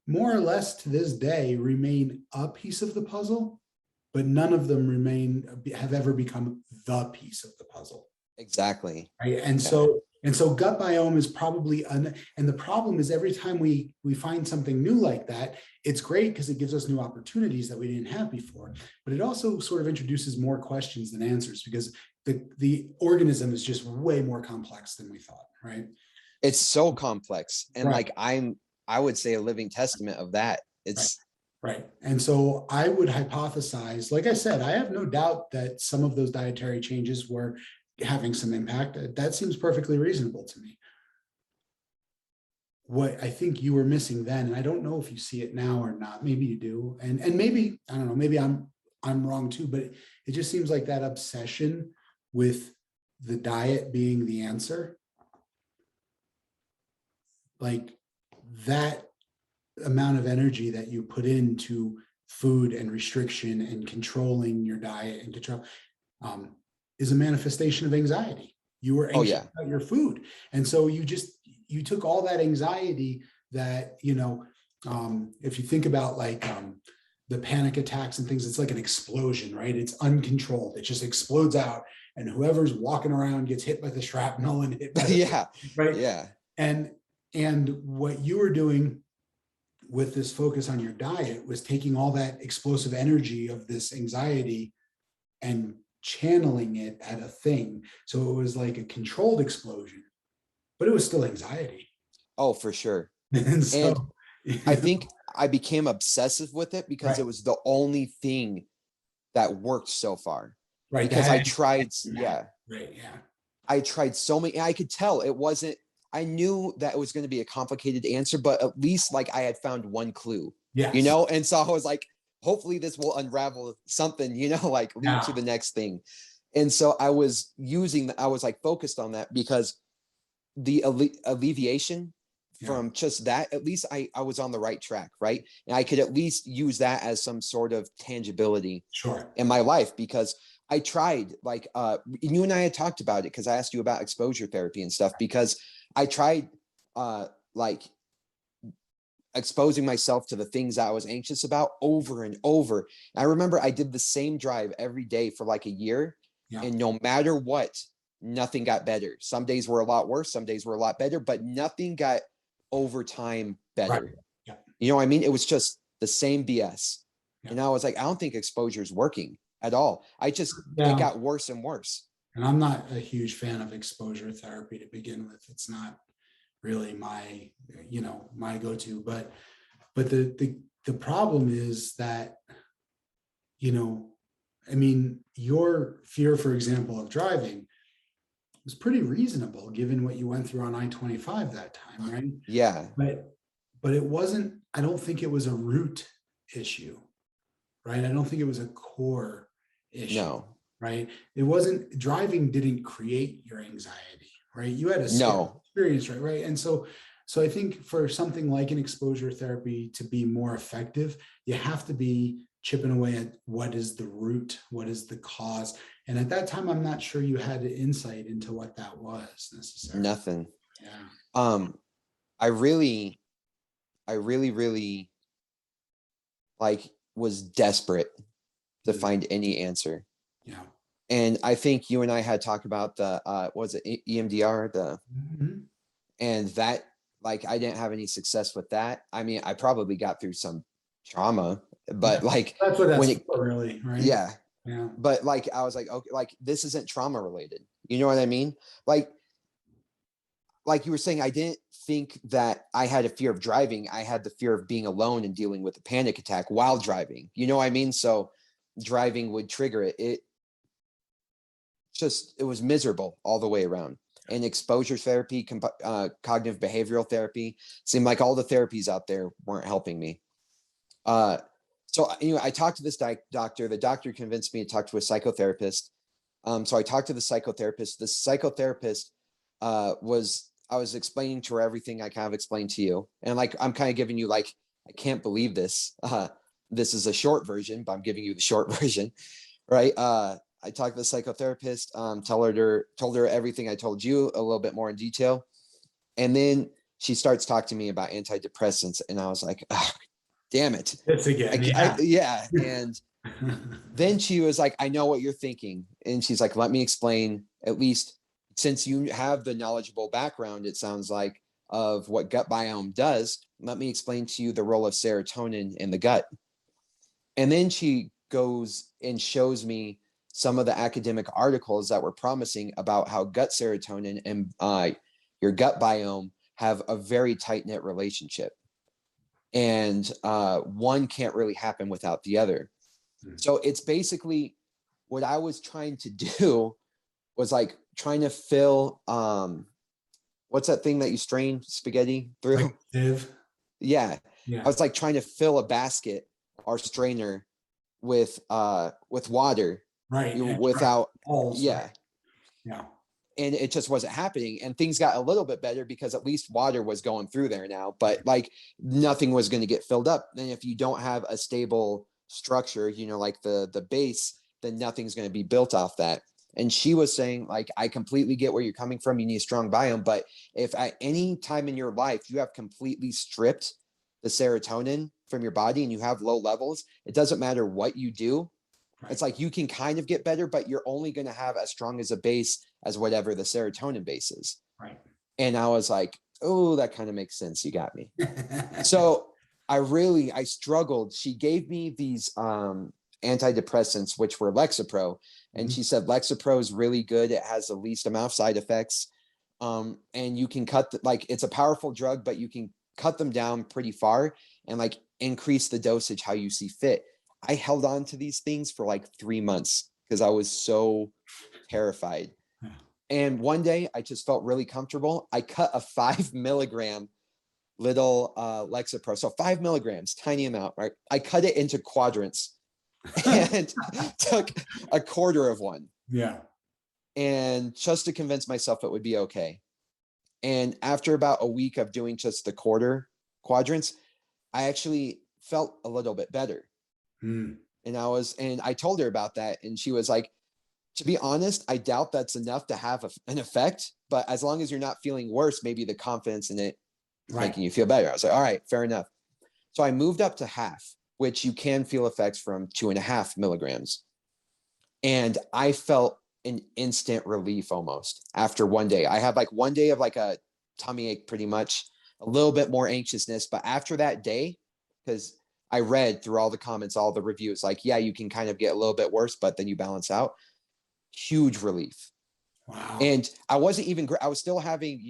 more or less to this day, remain a piece of the puzzle, but none of them have ever become the piece of the puzzle. Exactly. Right. And Yeah. so gut biome is probably and the problem is every time we find something new like that, it's great because it gives us new opportunities that we didn't have before. But it also sort of introduces more questions than answers because the organism is just way more complex than we thought, right? It's so complex. And Right. like I would say a living testament of that. It's Right. And so I would hypothesize, like I said, I have no doubt that some of those dietary changes were having some impact. That seems perfectly reasonable to me. What I think you were missing then, and I don't know if you see it now or not, maybe you do. And maybe, I don't know, maybe I'm wrong too, but it just seems like that obsession with the diet being the answer, like that amount of energy that you put into food and restriction and controlling your diet and control is a manifestation of anxiety. You were anxious about your food. And so you took all that anxiety that, if you think about like the panic attacks and things, it's like an explosion, right? It's uncontrolled. It just explodes out. And whoever's walking around gets hit by the shrapnel and hit by the, yeah. right. Yeah. And what you were doing with this focus on your diet was taking all that explosive energy of this anxiety and channeling it at a thing. So it was like a controlled explosion, but it was still anxiety. Oh, for sure. And so I think I became obsessive with it because it was the only thing that worked so far. Right. Because I tried, Right. Yeah. I tried so many, I could tell it wasn't, I knew that it was going to be a complicated answer, but at least like I had found one clue, Yes. And so I was like, hopefully this will unravel something, like lead to the next thing. And so I was like focused on that because the alleviation from just that, at least I was on the right track, right? And I could at least use that as some sort of tangibility in my life because I tried, like you and I had talked about it because I asked you about exposure therapy and stuff because I tried like exposing myself to the things I was anxious about over and over. And I remember I did the same drive every day for like a year, and no matter what, nothing got better. Some days were a lot worse, some days were a lot better, but nothing got over time better. Right. Yeah. You know what I mean? It was just the same BS. Yeah. And I was like, I don't think exposure is working at all. It got worse and worse. And I'm not a huge fan of exposure therapy to begin with. It's not really my go-to, but the problem is that, I mean, your fear, for example, of driving was pretty reasonable given what you went through on I-25 that time, right? Yeah. But it wasn't, I don't think it was a root issue, right? I don't think it was a core issue. No. Right? It wasn't, driving didn't create your anxiety, right? You had a experience, right? And so I think for something like an exposure therapy to be more effective, you have to be chipping away at what is the root, what is the cause. And at that time, I'm not sure you had insight into what that was necessarily. Nothing. Yeah. I really like was desperate to find any answer. Yeah. And I think you and I had talked about the was it EMDR, and that, like, I didn't have any success with that. I mean, I probably got through some trauma Yeah. but like That's what when that's it, for, really, right? yeah, Yeah. but like I was like, okay, like this isn't trauma related. You know what I mean? Like you were saying, I didn't think that I had a fear of driving. I had the fear of being alone and dealing with a panic attack while driving. You know what I mean? So driving would trigger it. It was miserable all the way around. And exposure therapy, cognitive behavioral therapy, seemed like all the therapies out there weren't helping me. So I talked to this doctor. The doctor convinced me to talk to a psychotherapist. So I talked to the psychotherapist. The psychotherapist I was explaining to her everything I kind of explained to you, and like I'm kind of giving you like, I can't believe this. This is a short version, but I'm giving you the short version, right? I talked to the psychotherapist, told her everything I told you a little bit more in detail, and then she starts talking to me about antidepressants, and I was like, oh, damn it. It's again, yeah. Yeah. And then she was like, I know what you're thinking. And she's like, let me explain, at least since you have the knowledgeable background, it sounds like, of what gut biome does, let me explain to you the role of serotonin in the gut. And then she goes and shows me some of the academic articles that were promising about how gut serotonin and your gut biome have a very tight knit relationship. And one can't really happen without the other. So it's basically what I was trying to do was like trying to fill, what's that thing that you strain spaghetti through? Like sieve. Yeah. Yeah. I was like trying to fill a basket or strainer with water. Right. Without, Balls, yeah. right. Yeah. And it just wasn't happening. And things got a little bit better because at least water was going through there now, but like nothing was going to get filled up. And if you don't have a stable structure, like the base, then nothing's going to be built off that. And she was saying, like, I completely get where you're coming from. You need a strong biome. But if at any time in your life you have completely stripped the serotonin from your body and you have low levels, it doesn't matter what you do. Right. It's like you can kind of get better, but you're only going to have as strong as a base as whatever the serotonin base is. Right. And I was like, oh, that kind of makes sense. You got me. So I struggled. She gave me these antidepressants, which were Lexapro. And she said, Lexapro is really good. It has the least amount of side effects. And you can it's a powerful drug, but you can cut them down pretty far and like increase the dosage how you see fit. I held on to these things for like 3 months because I was so terrified. And one day I just felt really comfortable. I cut a 5 milligram little Lexapro. So 5 milligrams, tiny amount, right? I cut it into quadrants and took a quarter of one. Yeah. And just to convince myself it would be okay. And after about a week of doing just the quarter quadrants, I actually felt a little bit better. And I told her about that. And she was like, to be honest, I doubt that's enough to have an effect, but as long as you're not feeling worse, maybe the confidence in it is making you feel better. I was like, all right, fair enough. So I moved up to half, which you can feel effects from 2.5 milligrams. And I felt an instant relief almost after one day. I had like one day of like a tummy ache, pretty much a little bit more anxiousness. But after that day, because I read through all the comments, all the reviews, like, yeah, you can kind of get a little bit worse, but then you balance out. Huge relief. Wow. And I wasn't even, I was still having,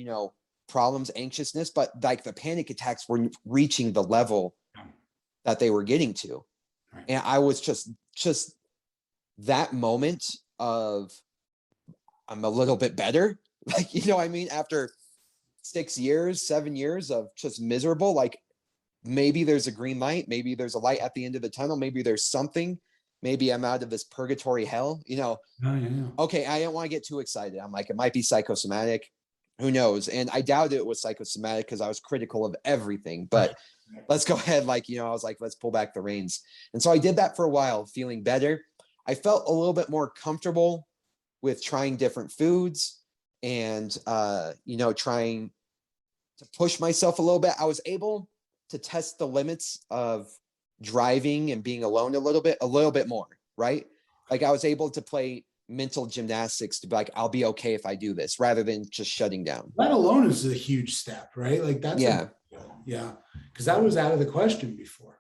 problems, anxiousness, but like the panic attacks were reaching the level that they were getting to. Right. And I was just that moment of, I'm a little bit better. Like, I mean, after 6 years, 7 years of just miserable, like maybe there's a green light, maybe there's a light at the end of the tunnel, maybe there's something, maybe I'm out of this purgatory hell, Okay, I don't want to get too excited. I'm like, it might be psychosomatic, who knows? And I doubt it was psychosomatic because I was critical of everything, but let's go ahead. Like, I was like, let's pull back the reins. And so I did that for a while, feeling better. I felt a little bit more comfortable with trying different foods and, trying to push myself a little bit. I was able to test the limits of driving and being alone a little bit more, right? Like I was able to play mental gymnastics to be like, I'll be okay if I do this, rather than just shutting down. That alone is a huge step, right? Like that's yeah. Because that was out of the question before.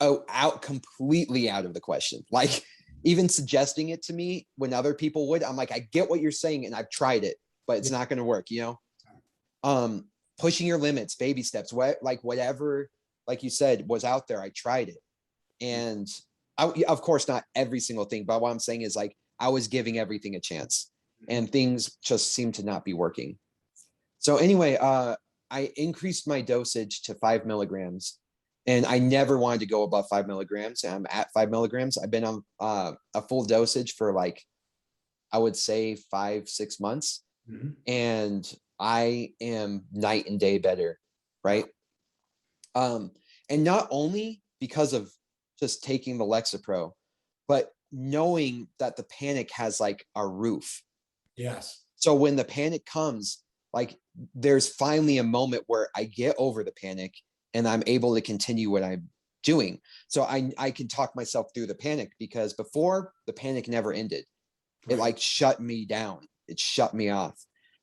out completely out of the question. Like even suggesting it to me when other people would, I'm like, I get what you're saying and I've tried it, but it's not going to work, you know? Pushing your limits, baby steps, like whatever, like you said, was out there, I tried it. And of course, not every single thing, but what I'm saying is like, I was giving everything a chance and things just seemed to not be working. So anyway, I increased my dosage to 5 milligrams and I never wanted to go above 5 milligrams. And I'm at 5 milligrams. I've been on a full dosage for like, I would say 5-6 months. Mhm. And I am night and day better. Right. And not only because of just taking the Lexapro, but knowing that the panic has like a roof. Yes. So when the panic comes, like there's finally a moment where I get over the panic and I'm able to continue what I'm doing. So I can talk myself through the panic because before the panic never ended. It like shut me down. It shut me off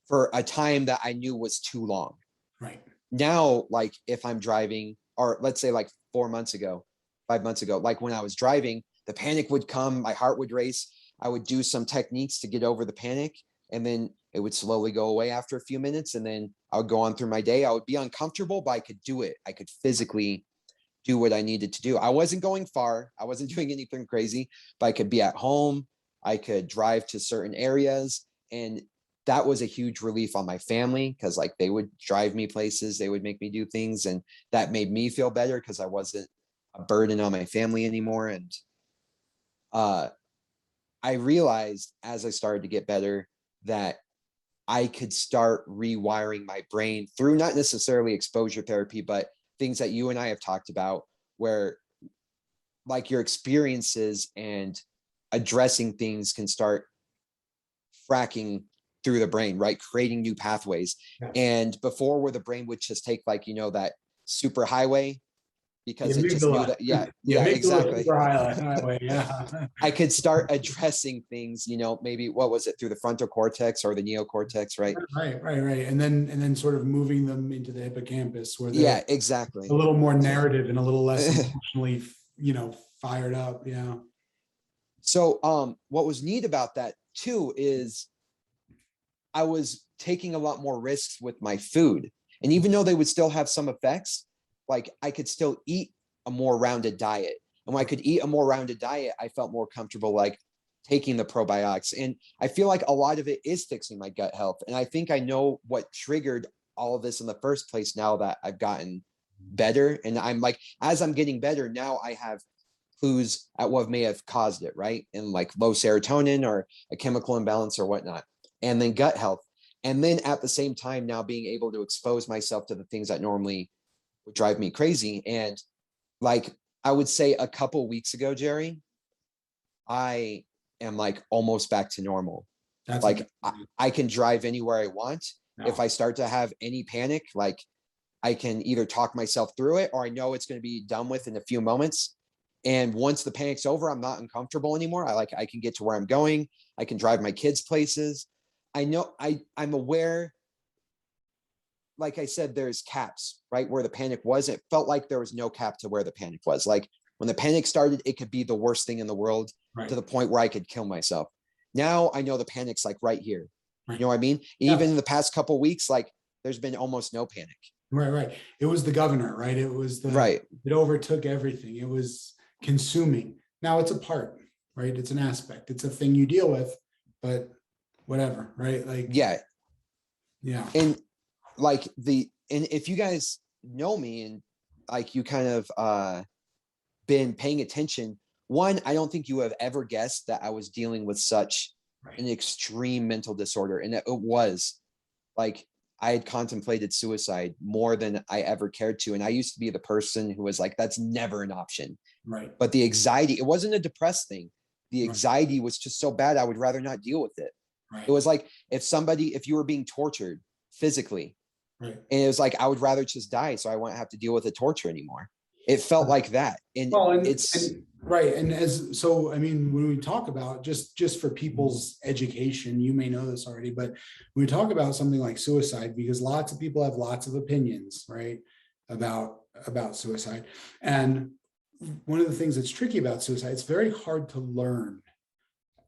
for a time that I knew was too long. Right. Now, like if I'm driving, or let's say like 5 months ago, like when I was driving, the panic would come, my heart would race. I would do some techniques to get over the panic, and then it would slowly go away after a few minutes. And then I would go on through my day. I would be uncomfortable, but I could do it. I could physically do what I needed to do. I wasn't going far. I wasn't doing anything crazy, but I could be at home. I could drive to certain areas. And that was a huge relief on my family because like they would drive me places, they would make me do things. And that made me feel better because I wasn't a burden on my family anymore. And I realized as I started to get better that I could start rewiring my brain through not necessarily exposure therapy, but things that you and I have talked about where like your experiences and addressing things can start fracking through the brain, right? Creating new pathways. Yes. And before where the brain would just take like, you know, that super highway because it just knew that, yeah, exactly. Highway, yeah. I could start addressing things, you know, maybe what was it through the frontal cortex or the neocortex, right? Right. And then sort of moving them into the hippocampus where Yeah, they're exactly. a little more narrative and a little less emotionally, fired up. Yeah. So what was neat about that too is I was taking a lot more risks with my food. And even though they would still have some effects, like I could still eat a more rounded diet. And when I could eat a more rounded diet, I felt more comfortable like taking the probiotics. And I feel like a lot of it is fixing my gut health. And I think I know what triggered all of this in the first place now that I've gotten better. And I'm like, as I'm getting better, now I have clues at what may have caused it, right? And like low serotonin or a chemical imbalance or whatnot. And then gut health. And then at the same time, now being able to expose myself to the things that normally would drive me crazy. And like, I would say a couple weeks ago, Jerry, I am like almost back to normal. That's like I can drive anywhere I want. No. If I start to have any panic, like I can either talk myself through it or I know it's going to be done with in a few moments. And once the panic's over, I'm not uncomfortable anymore. I can get to where I'm going. I can drive my kids places. I know I'm aware, like I said, there's caps, right? Where the panic was, it felt like there was no cap to where the panic was. Like when the panic started, it could be the worst thing in the world to the point where I could kill myself. Now I know the panic's like right here. You know what I mean? Even in the past couple of weeks, like there's been almost no panic. Right. It was the governor, right? It was it overtook everything. It was consuming. Now it's a part, right? It's an aspect. It's a thing you deal with, but whatever, right? Like, yeah. And like and if you guys know me and like you kind of been paying attention, one, I don't think you have ever guessed that I was dealing with such an extreme mental disorder. And it was like, I had contemplated suicide more than I ever cared to. And I used to be the person who was like, that's never an option. Right. But the anxiety, it wasn't a depressed thing. The anxiety was just so bad, I would rather not deal with it. It was like if you were being tortured physically, and it was like, I would rather just die so I wouldn't have to deal with the torture anymore. It felt like that. And it's right. And I mean, when we talk about just for people's education, you may know this already, but when we talk about something like suicide, because lots of people have lots of opinions, right, about suicide. And one of the things that's tricky about suicide, it's very hard to learn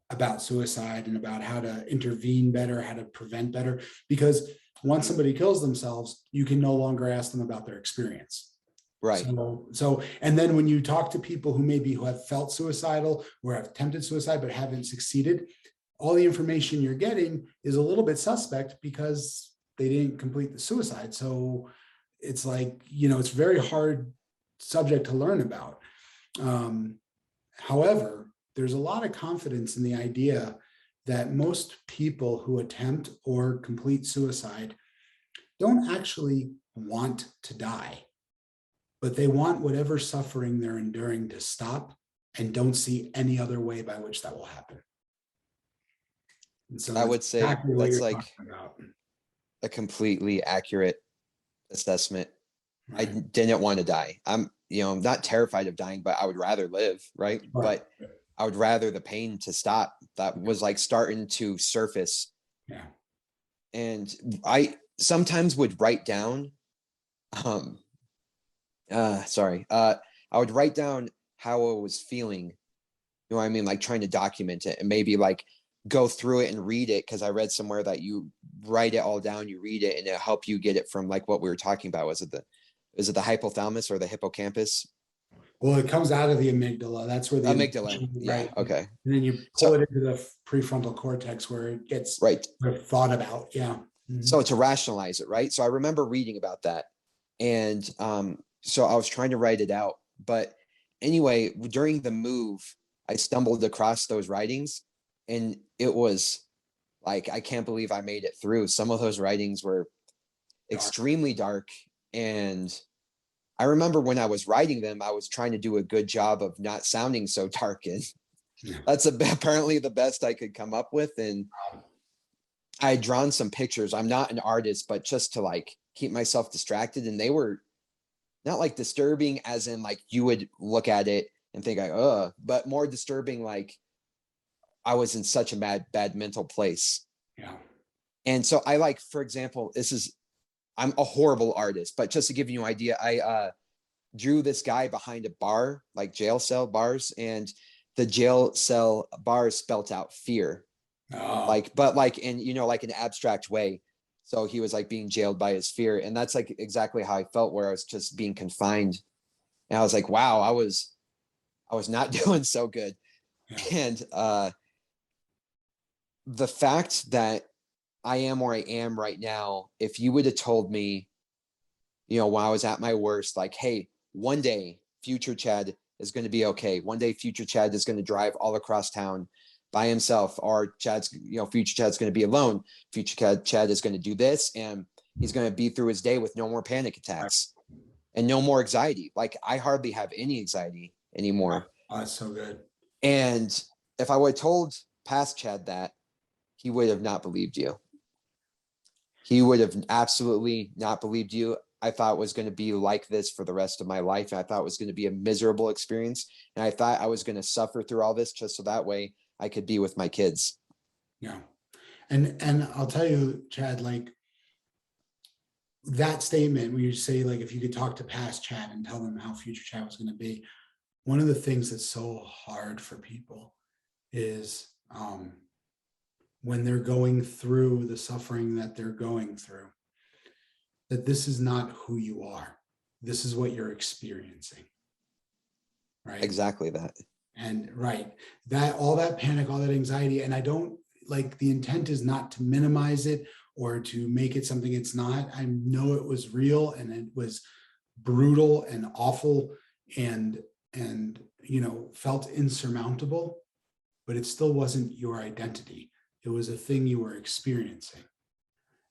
about suicide and about how to intervene better, how to prevent better, because once somebody kills themselves, you can no longer ask them about their experience. Right. And then when you talk to people who have felt suicidal or have attempted suicide but haven't succeeded, all the information you're getting is a little bit suspect because they didn't complete the suicide. So it's like, it's very hard subject to learn about. However, there's a lot of confidence in the idea that most people who attempt or complete suicide don't actually want to die, but they want whatever suffering they're enduring to stop and don't see any other way by which that will happen. And so I would say exactly that's like a completely accurate assessment. Right. I didn't want to die. I'm not terrified of dying, but I would rather live. Right. But I would rather the pain to stop. That was like starting to surface. Yeah. And I sometimes would write down, I would write down how I was feeling. You know what I mean? Like trying to document it and maybe like go through it and read it. Cause I read somewhere that you write it all down, you read it, and it'll help you get it from like what we were talking about. Is it the hypothalamus or the hippocampus? Well, it comes out of the amygdala. That's where the amygdala. Yeah. Right. Okay. And then you pull it into the prefrontal cortex where it gets thought about. Yeah. Mm-hmm. So to rationalize it, right? So I remember reading about that. And so I was trying to write it out. But anyway, during the move, I stumbled across those writings, and it was like, I can't believe I made it through. Some of those writings were extremely dark. And I remember when I was writing them, I was trying to do a good job of not sounding so dark. And that's apparently the best I could come up with. And I had drawn some pictures. I'm not an artist, but just to like keep myself distracted. And they were not like disturbing as in like you would look at it and think, but more disturbing. Like I was in such a bad mental place. Yeah. And so I like, for example, I'm a horrible artist, but just to give you an idea, I drew this guy behind a bar, like jail cell bars, and the jail cell bars spelt out fear. But like in, like an abstract way. So he was like being jailed by his fear. And that's like exactly how I felt, where I was just being confined. And I was like, wow, I was not doing so good. Yeah. And the fact that I am where I am right now, if you would have told me, when I was at my worst, like, hey, one day future Chad is going to be okay. One day future Chad is going to drive all across town by himself, or future Chad's going to be alone. Future Chad is going to do this, and he's going to be through his day with no more panic attacks and no more anxiety. Like I hardly have any anxiety anymore. Oh, that's so good. And if I would have told past Chad that, he would have not believed you. He would have absolutely not believed you. I thought it was going to be like this for the rest of my life. And I thought it was going to be a miserable experience. And I thought I was going to suffer through all this just so that way I could be with my kids. Yeah. And I'll tell you, Chad, like that statement where you say, like, if you could talk to past Chad and tell them how future Chad was going to be, one of the things that's so hard for people is when they're going through the suffering that they're going through, that this is not who you are. This is what you're experiencing. Right. Exactly that. And that all that panic, all that anxiety. And I don't like, the intent is not to minimize it or to make it something it's not. I know it was real and it was brutal and awful and felt insurmountable, but it still wasn't your identity. It was a thing you were experiencing,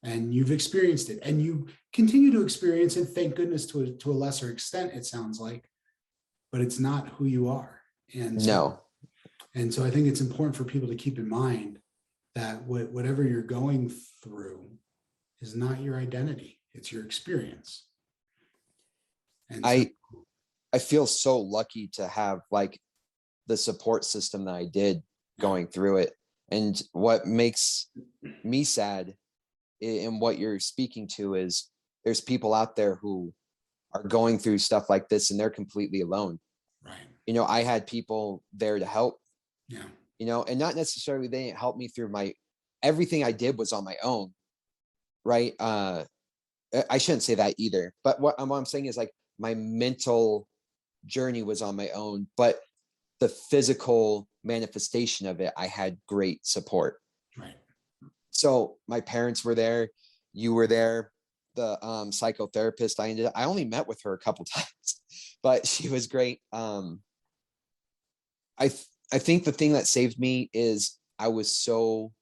and you've experienced it, and you continue to experience it. Thank goodness to a lesser extent, it sounds like, but it's not who you are. And so I think it's important for people to keep in mind that whatever you're going through is not your identity. It's your experience. And I feel so lucky to have like the support system that I did going through it. And what makes me sad and what you're speaking to is there's people out there who are going through stuff like this and they're completely alone. Right. You know, I had people there to help, Yeah. you know, and not necessarily they didn't help me through everything I did was on my own. Right. I shouldn't say that either, but what I'm saying is like my mental journey was on my own, but the physical manifestation of it, I had great support. Right. So my parents were there, you were there, the psychotherapist I only met with her a couple times, but she was great. I think the thing that saved me is I was so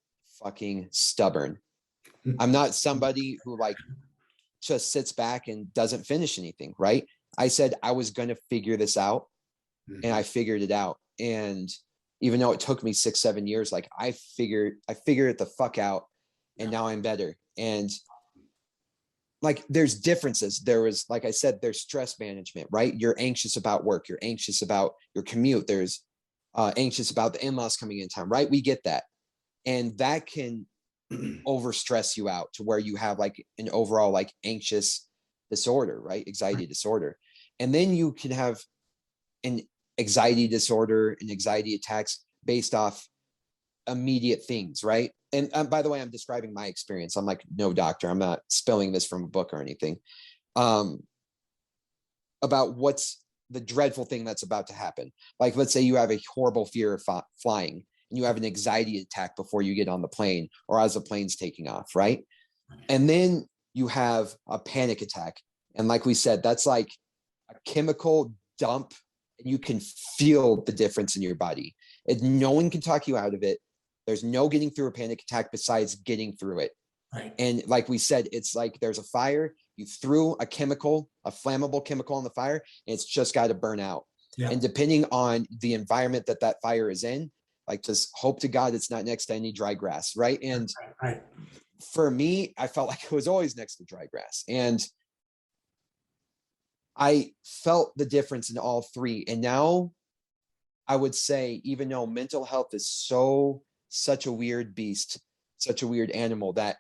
fucking stubborn. I'm not somebody who like just sits back and doesn't finish anything, right? I said I was going to figure this out, and I figured it out. And even though it took me 6-7 years, like I figured it the fuck out, and now I'm better. And like there's differences. There was, like I said, there's stress management, right? You're anxious about work, you're anxious about your commute, there's anxious about the in-laws coming in time, right? We get that. And that can over stress you out to where you have like an overall like anxious disorder, right? Anxiety disorder. And then you can have an anxiety disorder and anxiety attacks based off immediate things, right? And by the way, I'm describing my experience. I'm like no doctor. I'm not spilling this from a book or anything. About what's the dreadful thing that's about to happen. Like, let's say you have a horrible fear of flying, and you have an anxiety attack before you get on the plane or as the plane's taking off, right? And then you have a panic attack. And like we said, that's like a chemical dump, and you can feel the difference in your body. And no one can talk you out of it. There's no getting through a panic attack besides getting through it. Right. And like we said, it's like there's a fire, you threw a chemical, a flammable chemical on the fire, and it's just got to burn out. Yeah. And depending on the environment that fire is in, like just hope to God it's not next to any dry grass, right? And right. For me, I felt like it was always next to dry grass. And I felt the difference in all three. And now I would say, even though mental health is such a weird beast, such a weird animal, that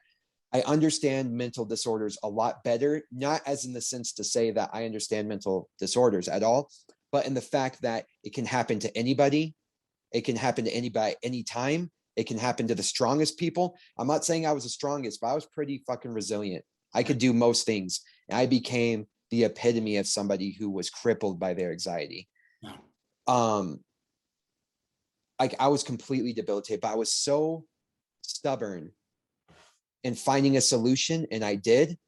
I understand mental disorders a lot better, not as in the sense to say that I understand mental disorders at all, but in the fact that it can happen to anybody. It can happen to anybody, anytime. It can happen to the strongest people. I'm not saying I was the strongest, but I was pretty fucking resilient. I could do most things. And I became the epitome of somebody who was crippled by their anxiety. Yeah. Like I was completely debilitated, but I was so stubborn in finding a solution, and I did.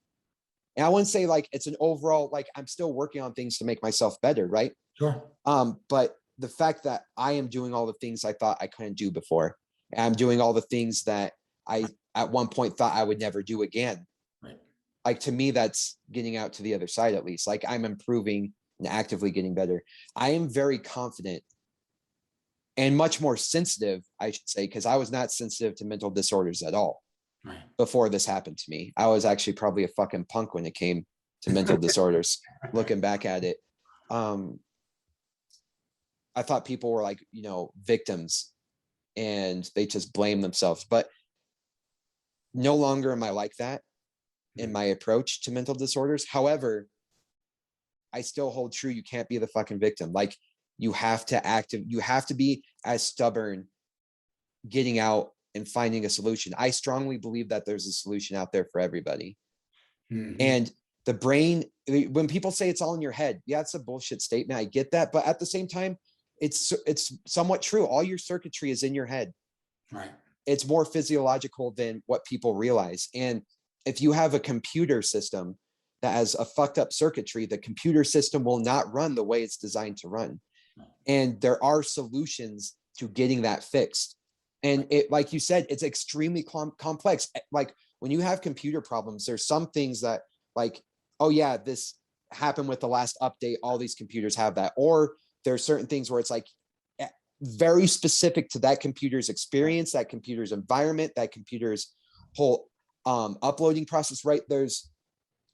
And I wouldn't say like it's an overall, like I'm still working on things to make myself better, right? Sure. But the fact that I am doing all the things I thought I couldn't do before, and I'm doing all the things that I at one point thought I would never do again. Right. Like to me, that's getting out to the other side, at least. Like I'm improving and actively getting better. I am very confident and much more sensitive, I should say, because I was not sensitive to mental disorders at all. Right. Before this happened to me. I was actually probably a fucking punk when it came to mental disorders, looking back at it. I thought people were like, you know, victims, and they just blame themselves. But no longer am I like that in my approach to mental disorders. However, I still hold true. You can't be the fucking victim. Like you have to be as stubborn getting out and finding a solution. I strongly believe that there's a solution out there for everybody. Mm-hmm. And the brain, when people say it's all in your head, yeah, it's a bullshit statement. I get that. But at the same time, it's somewhat true. All your circuitry is in your head. Right. It's more physiological than what people realize. And if you have a computer system that has a fucked up circuitry, the computer system will not run the way it's designed to run. And there are solutions to getting that fixed. And it, like you said, it's extremely complex. Like when you have computer problems, there's some things that like, oh yeah, this happened with the last update. All these computers have that. Or there's certain things where it's like very specific to that computer's experience, that computer's environment, that computer's whole uploading process, right? There's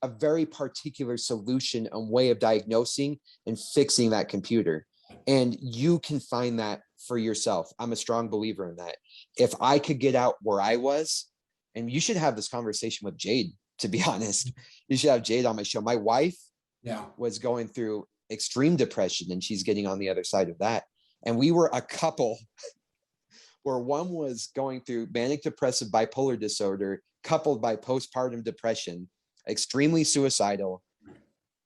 a very particular solution and way of diagnosing and fixing that computer. And you can find that for yourself. I'm a strong believer in that. If I could get out where I was, and you should have this conversation with Jade, to be honest. You should have Jade on my show. My wife was going through extreme depression, and she's getting on the other side of that. And we were a couple where one was going through manic depressive bipolar disorder coupled by postpartum depression, extremely suicidal,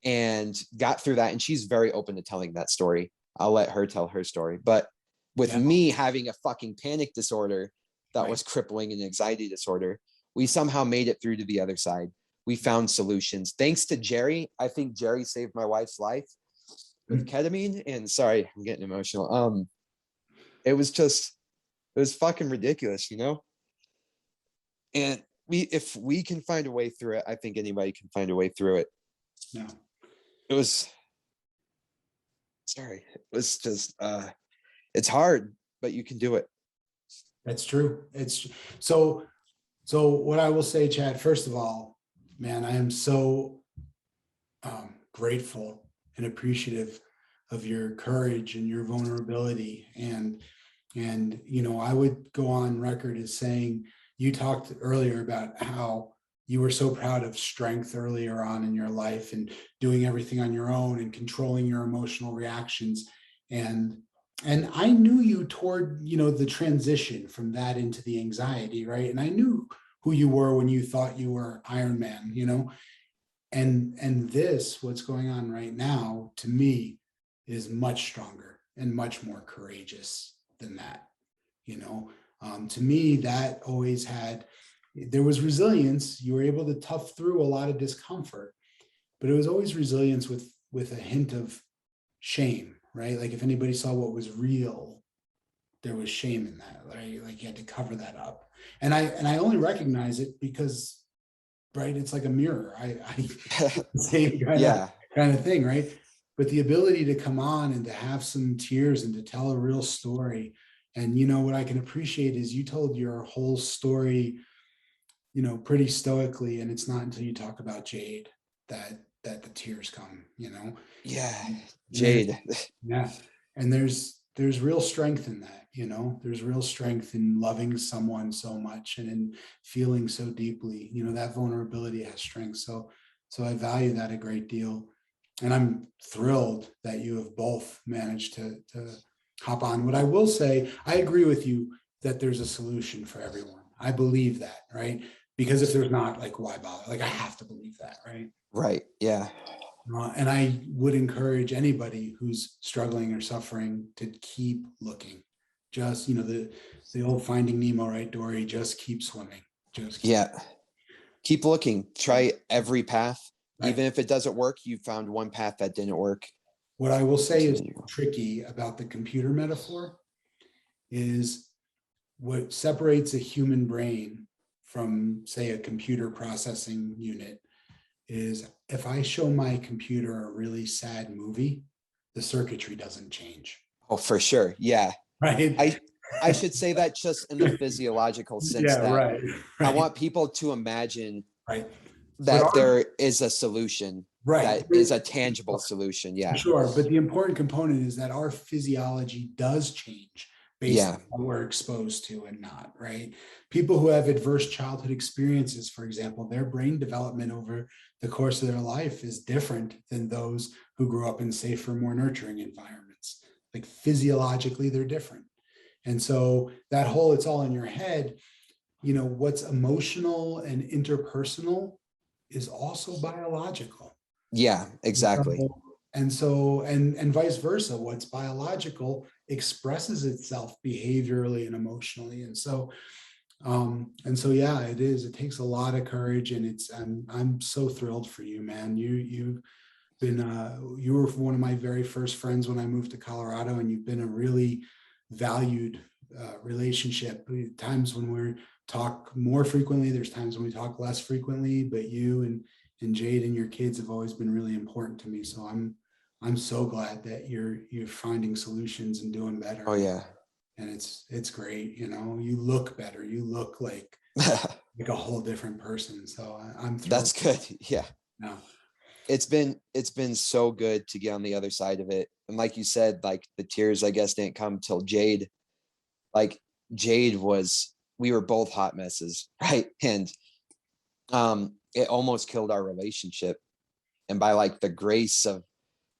and got through that. And she's very open to telling that story. I'll let her tell her story. But with me having a fucking panic disorder that was crippling, and anxiety disorder, we somehow made it through to the other side. We found solutions. Thanks to Jerry. I think Jerry saved my wife's life with ketamine. And sorry, I'm getting emotional. It was fucking ridiculous, you know? And if we can find a way through it, I think anybody can find a way through it. Yeah. It was just, it's hard, but you can do it. That's true. It's so what I will say, Chad, first of all, man, I am so grateful and appreciative of your courage and your vulnerability. And, you know, I would go on record as saying, you talked earlier about how you were so proud of strength earlier on in your life and doing everything on your own and controlling your emotional reactions. And I knew you toward, you know, the transition from that into the anxiety, right? And I knew who you were when you thought you were Iron Man, you know, and this, what's going on right now, to me, is much stronger and much more courageous than that. You know, to me, that always there was resilience. You were able to tough through a lot of discomfort, but it was always resilience with a hint of shame, right? Like if anybody saw what was real, there was shame in that, right? Like you had to cover that up. And I only recognize it because, right, it's like a mirror. I same kind of thing, right? But the ability to come on and to have some tears and to tell a real story. And, you know, what I can appreciate is you told your whole story, you know, pretty stoically. And it's not until you talk about Jade that the tears come, you know? Yeah. Jade. Yeah. And there's real strength in that, you know, there's real strength in loving someone so much and in feeling so deeply, you know, that vulnerability has strength. So I value that a great deal. And I'm thrilled that you have both managed to hop on. What I will say, I agree with you that there's a solution for everyone. I believe that, right? Because if there's not, like, why bother? Like, I have to believe that, right? Right. Yeah. And I would encourage anybody who's struggling or suffering to keep looking. Just, you know, the old Finding Nemo, right, Dory? Just keep swimming. Keep looking. Try every path. Right. Even if it doesn't work, you found one path that didn't work. What I will say is tricky about the computer metaphor is what separates a human brain from, say, a computer processing unit is if I show my computer a really sad movie, the circuitry doesn't change. Oh, for sure. Yeah. Right. I should say that just in the physiological sense. Yeah, that right. I want people to imagine right. that there is a solution. Right. That is a tangible solution. Yeah. Sure. But the important component is that our physiology does change based on what we're exposed to and not, right? People who have adverse childhood experiences, for example, their brain development over the course of their life is different than those who grew up in safer, more nurturing environments. Like physiologically, they're different. And so that whole, it's all in your head, you know, what's emotional and interpersonal is also biological. Yeah, exactly. And vice versa, what's biological expresses itself behaviorally and emotionally. And so, yeah, it takes a lot of courage, and I'm so thrilled for you, man. You were one of my very first friends when I moved to Colorado, and you've been a really valued relationship. Times when we talk more frequently, there's times when we talk less frequently, but you and Jade and your kids have always been really important to me. So I'm so glad that you're finding solutions and doing better. Oh yeah. And it's great. You know, you look better. You look like a whole different person. So I'm thrilled. That's good. Yeah. No. It's been so good to get on the other side of it. And like you said, like the tears, I guess, didn't come till Jade. Like Jade we were both hot messes, right? And it almost killed our relationship. And by like the grace of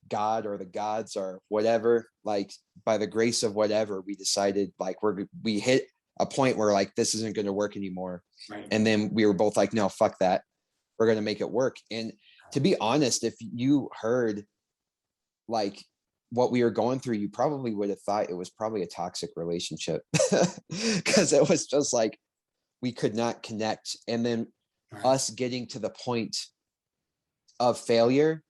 God or the gods or whatever, like by the grace of whatever, we decided like we hit a point where like this isn't going to work anymore. Right. And then we were both like, no, fuck that. We're going to make it work. And to be honest, if you heard like what we were going through, you probably would have thought it was probably a toxic relationship because it was just like we could not connect. And then us getting to the point of failure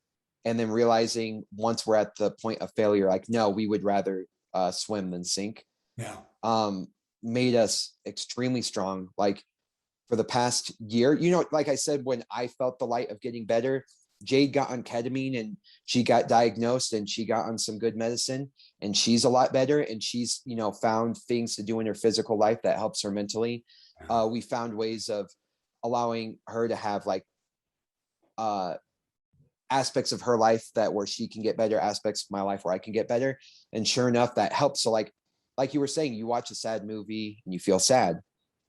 and then realizing once we're at the point of failure, like, no, we would rather swim than sink. Yeah. Made us extremely strong. Like for the past year, you know, like I said, when I felt the light of getting better, Jade got on ketamine and she got diagnosed and she got on some good medicine and she's a lot better. And she's, you know, found things to do in her physical life that helps her mentally. We found ways of allowing her to have like aspects of her life that where she can get better, aspects of my life where I can get better. And sure enough, that helps. So like you were saying, you watch a sad movie and you feel sad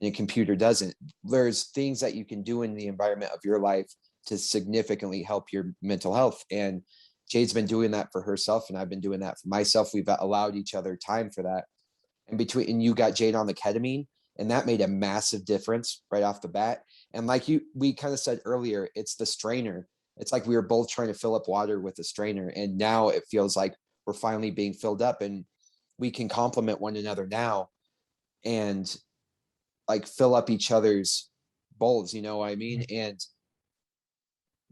and a computer doesn't. There's things that you can do in the environment of your life to significantly help your mental health. And Jade's been doing that for herself and I've been doing that for myself. We've allowed each other time for that. And you got Jade on the ketamine and that made a massive difference right off the bat. And like we kind of said earlier, it's the strainer. It's like we were both trying to fill up water with a strainer. And now it feels like we're finally being filled up and we can complement one another now and like fill up each other's bowls, you know what I mean? And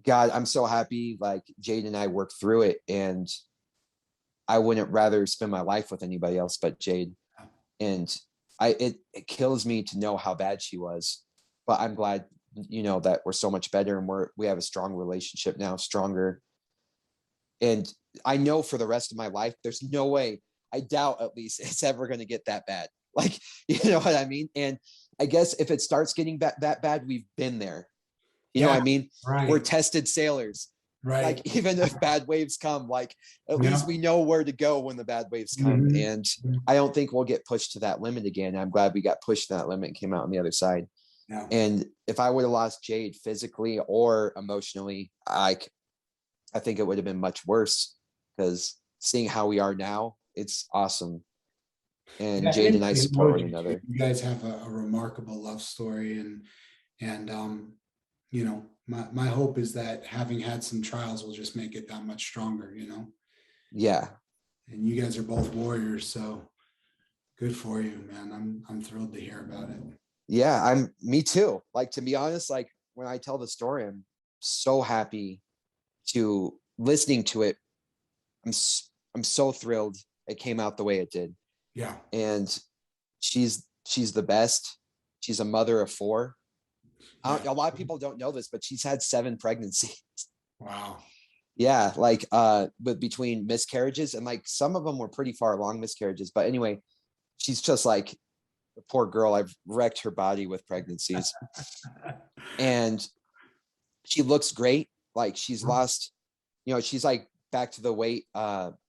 God, I'm so happy like Jade and I worked through it and I wouldn't rather spend my life with anybody else but Jade. And it kills me to know how bad she was, but I'm glad, you know, that we're so much better and we have a strong relationship now, stronger. And I know for the rest of my life, there's no way, I doubt at least it's ever going to get that bad. Like, you know what I mean? And I guess if it starts getting that bad, we've been there. You know what I mean? Right. We're tested sailors. Right. Like even if bad waves come, like at least we know where to go when the bad waves come. Mm-hmm. And I don't think we'll get pushed to that limit again. I'm glad we got pushed to that limit and came out on the other side. Yeah. And if I would have lost Jade physically or emotionally, I think it would have been much worse because seeing how we are now, it's awesome. And Jade and I support one another. You guys have a remarkable love story and you know, my hope is that having had some trials will just make it that much stronger, you know? Yeah. And you guys are both warriors, so good for you, man. I'm thrilled to hear about it. Yeah, me too. Like, to be honest, like when I tell the story, I'm so happy to listening to it. I'm so thrilled it came out the way it did. Yeah. And she's the best. She's a mother of 4. A lot of people don't know this, but she's had 7 pregnancies. Wow. Yeah, like but between miscarriages and like some of them were pretty far along miscarriages. But anyway, she's just like the poor girl. I've wrecked her body with pregnancies. And she looks great. Like she's lost, you know, she's like back to the weight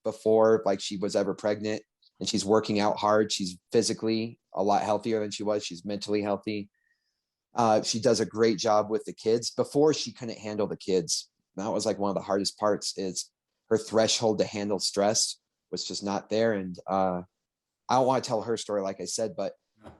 before like she was ever pregnant, and she's working out hard. She's physically a lot healthier than she was. She's mentally healthy. She does a great job with the kids. Before, she couldn't handle the kids. That was like one of the hardest parts, is her threshold to handle stress was just not there. And I don't want to tell her story, like I said, but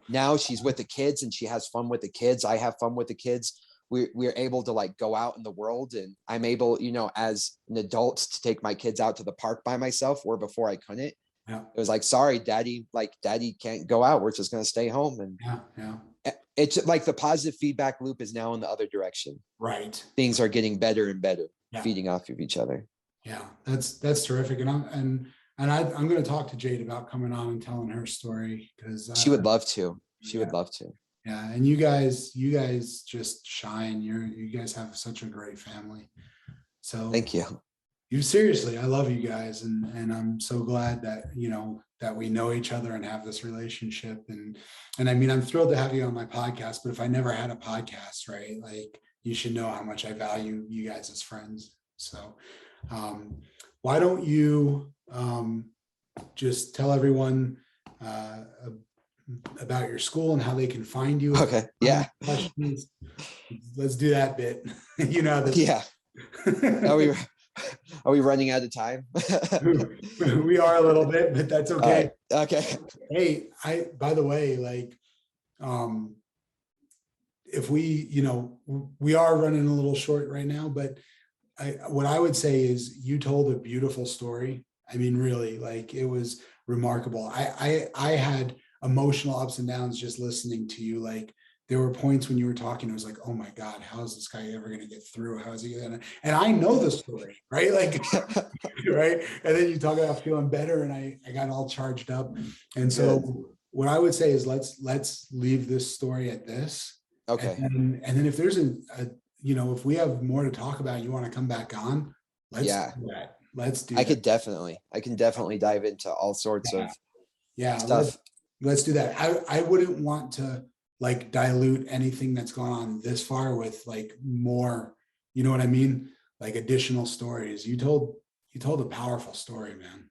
now she's with the kids and she has fun with the kids. I have fun with the kids. We're able to like go out in the world, and I'm able, you know, as an adult to take my kids out to the park by myself, where before I couldn't. Yeah. It was like, sorry, daddy can't go out. We're just going to stay home. And it's like the positive feedback loop is now in the other direction. Right. Things are getting better and better, feeding off of each other. Yeah, that's terrific. And I'm going to talk to Jade about coming on and telling her story, because she would love to. She would love to. Yeah, and you guys just shine. You guys have such a great family. So thank you. Seriously, I love you guys, and I'm so glad that, you know, that we know each other and have this relationship. And I mean, I'm thrilled to have you on my podcast, but if I never had a podcast, right, like, you should know how much I value you guys as friends. So why don't you just tell everyone about your school and how they can find you? Okay. Yeah. Let's do that bit. You know that. Yeah. No, Are we running out of time? We are a little bit, but that's okay. Okay. Hey, by the way, like, if we are running a little short right now, but what I would say is you told a beautiful story. I mean, really, like, it was remarkable. I had emotional ups and downs just listening to you. Like, there were points when you were talking, I was like, oh my God, how is this guy ever going to get through? How is he going to, and I know the story, right? Like, right. And then you talk about feeling better, and I got all charged up. And so Good. what I would say is let's leave this story at this. Okay. And then if there's if we have more to talk about, you want to come back on, let's do that. Let's do I that. I can definitely dive into all sorts of stuff. Let's do that. I wouldn't want to like dilute anything that's gone on this far with like more, you know what I mean? Like additional stories. You told a powerful story, man.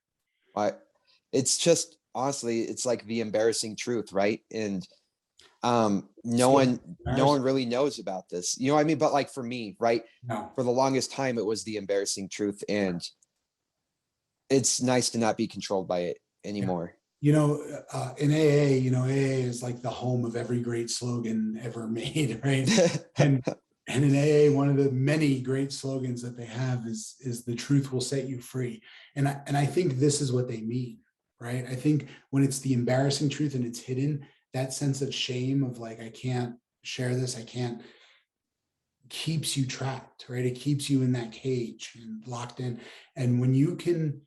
It's just, honestly, it's like the embarrassing truth, right? And no one really knows about this, you know what I mean? But like for me, right, for the longest time it was the embarrassing truth, and it's nice to not be controlled by it anymore. In AA, AA is like the home of every great slogan ever made, right? and in AA, one of the many great slogans that they have is the truth will set you free. And I think this is what they mean, right? I think when it's the embarrassing truth and it's hidden, that sense of shame of like, I can't share this, I can't, keeps you trapped, right? It keeps you in that cage and locked in. And when you can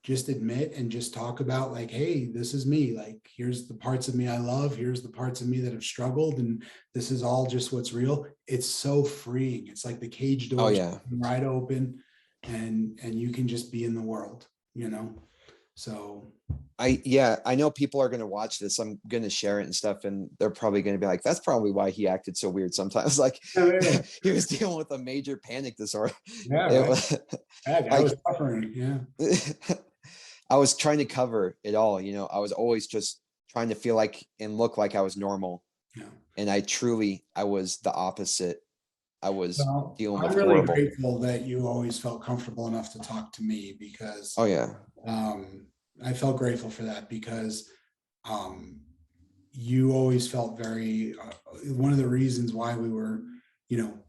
just admit and just talk about like, hey, this is me, like, here's the parts of me I love, here's the parts of me that have struggled, and this is all just what's real. It's so freeing. It's like the cage door wide open, and you can just be in the world, so I know people are going to watch this. I'm going to share it and stuff, and they're probably going to be like, that's probably why he acted so weird sometimes. Like, he was dealing with a major panic disorder. I was suffering. I was trying to cover it all. I was always just trying to feel like and look like I was normal. And I was the opposite. I was dealing with I'm really horrible. grateful that you always felt comfortable enough to talk to me, because I felt grateful for that, because you always felt very one of the reasons why we were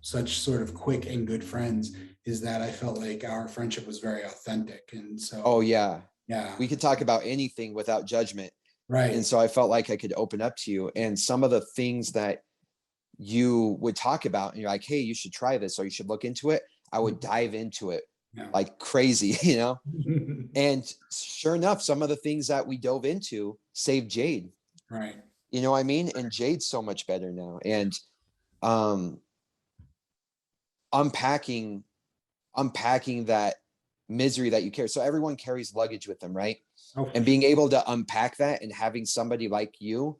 such sort of quick and good friends is that I felt like our friendship was very authentic. And so we could talk about anything without judgment, right? And so I felt like I could open up to you, and some of the things that you would talk about and you're like, hey, you should try this or you should look into it, I would dive into it like crazy, and sure enough, some of the things that we dove into saved Jade, right? You know what I mean? And Jade's so much better now. And unpacking that misery that you carry. So everyone carries luggage with them, right? Okay. And being able to unpack that and having somebody like you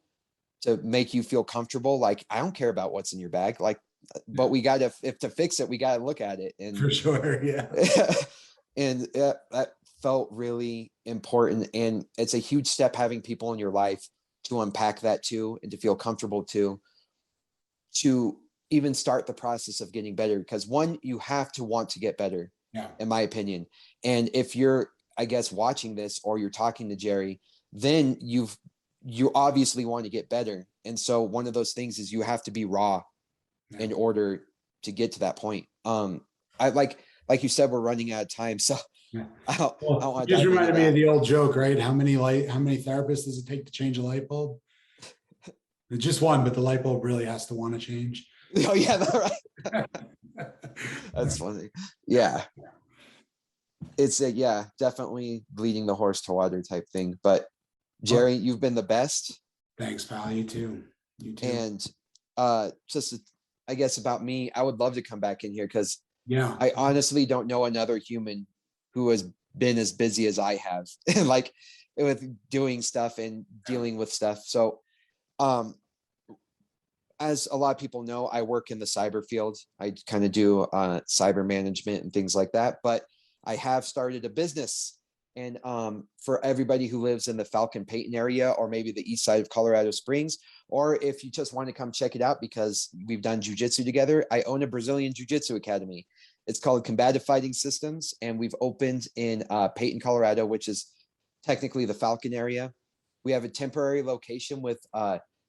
to make you feel comfortable, like, I don't care about what's in your bag, like, but we got to, if to fix it, we got to look at it. And for sure. And that felt really important. And it's a huge step having people in your life to unpack that too, and to feel comfortable to even start the process of getting better. Because one, you have to want to get better, in my opinion. And if you're, I guess, watching this or you're talking to Jerry, then you obviously want to get better. And so one of those things is you have to be raw in order to get to that point. I like you said, we're running out of time. So I don't just reminded me of the old joke, right? How many therapists does it take to change a light bulb? Just one, but the light bulb really has to want to change. Oh yeah, that's right. That's funny. Yeah. It's definitely leading the horse to water type thing. But Jerry, you've been the best. Thanks, pal. You too. And just, I guess, about me, I would love to come back in here, because I honestly don't know another human who has been as busy as I have, like with doing stuff and dealing with stuff. So as a lot of people know, I work in the cyber field. I kind of do cyber management and things like that, but I have started a business. And for everybody who lives in the Falcon Payton area, or maybe the east side of Colorado Springs, or if you just want to come check it out because we've done jujitsu together, I own a Brazilian Jiu-Jitsu academy. It's called Combative Fighting Systems, and we've opened in Peyton, Colorado, which is technically the Falcon area. We have a temporary location with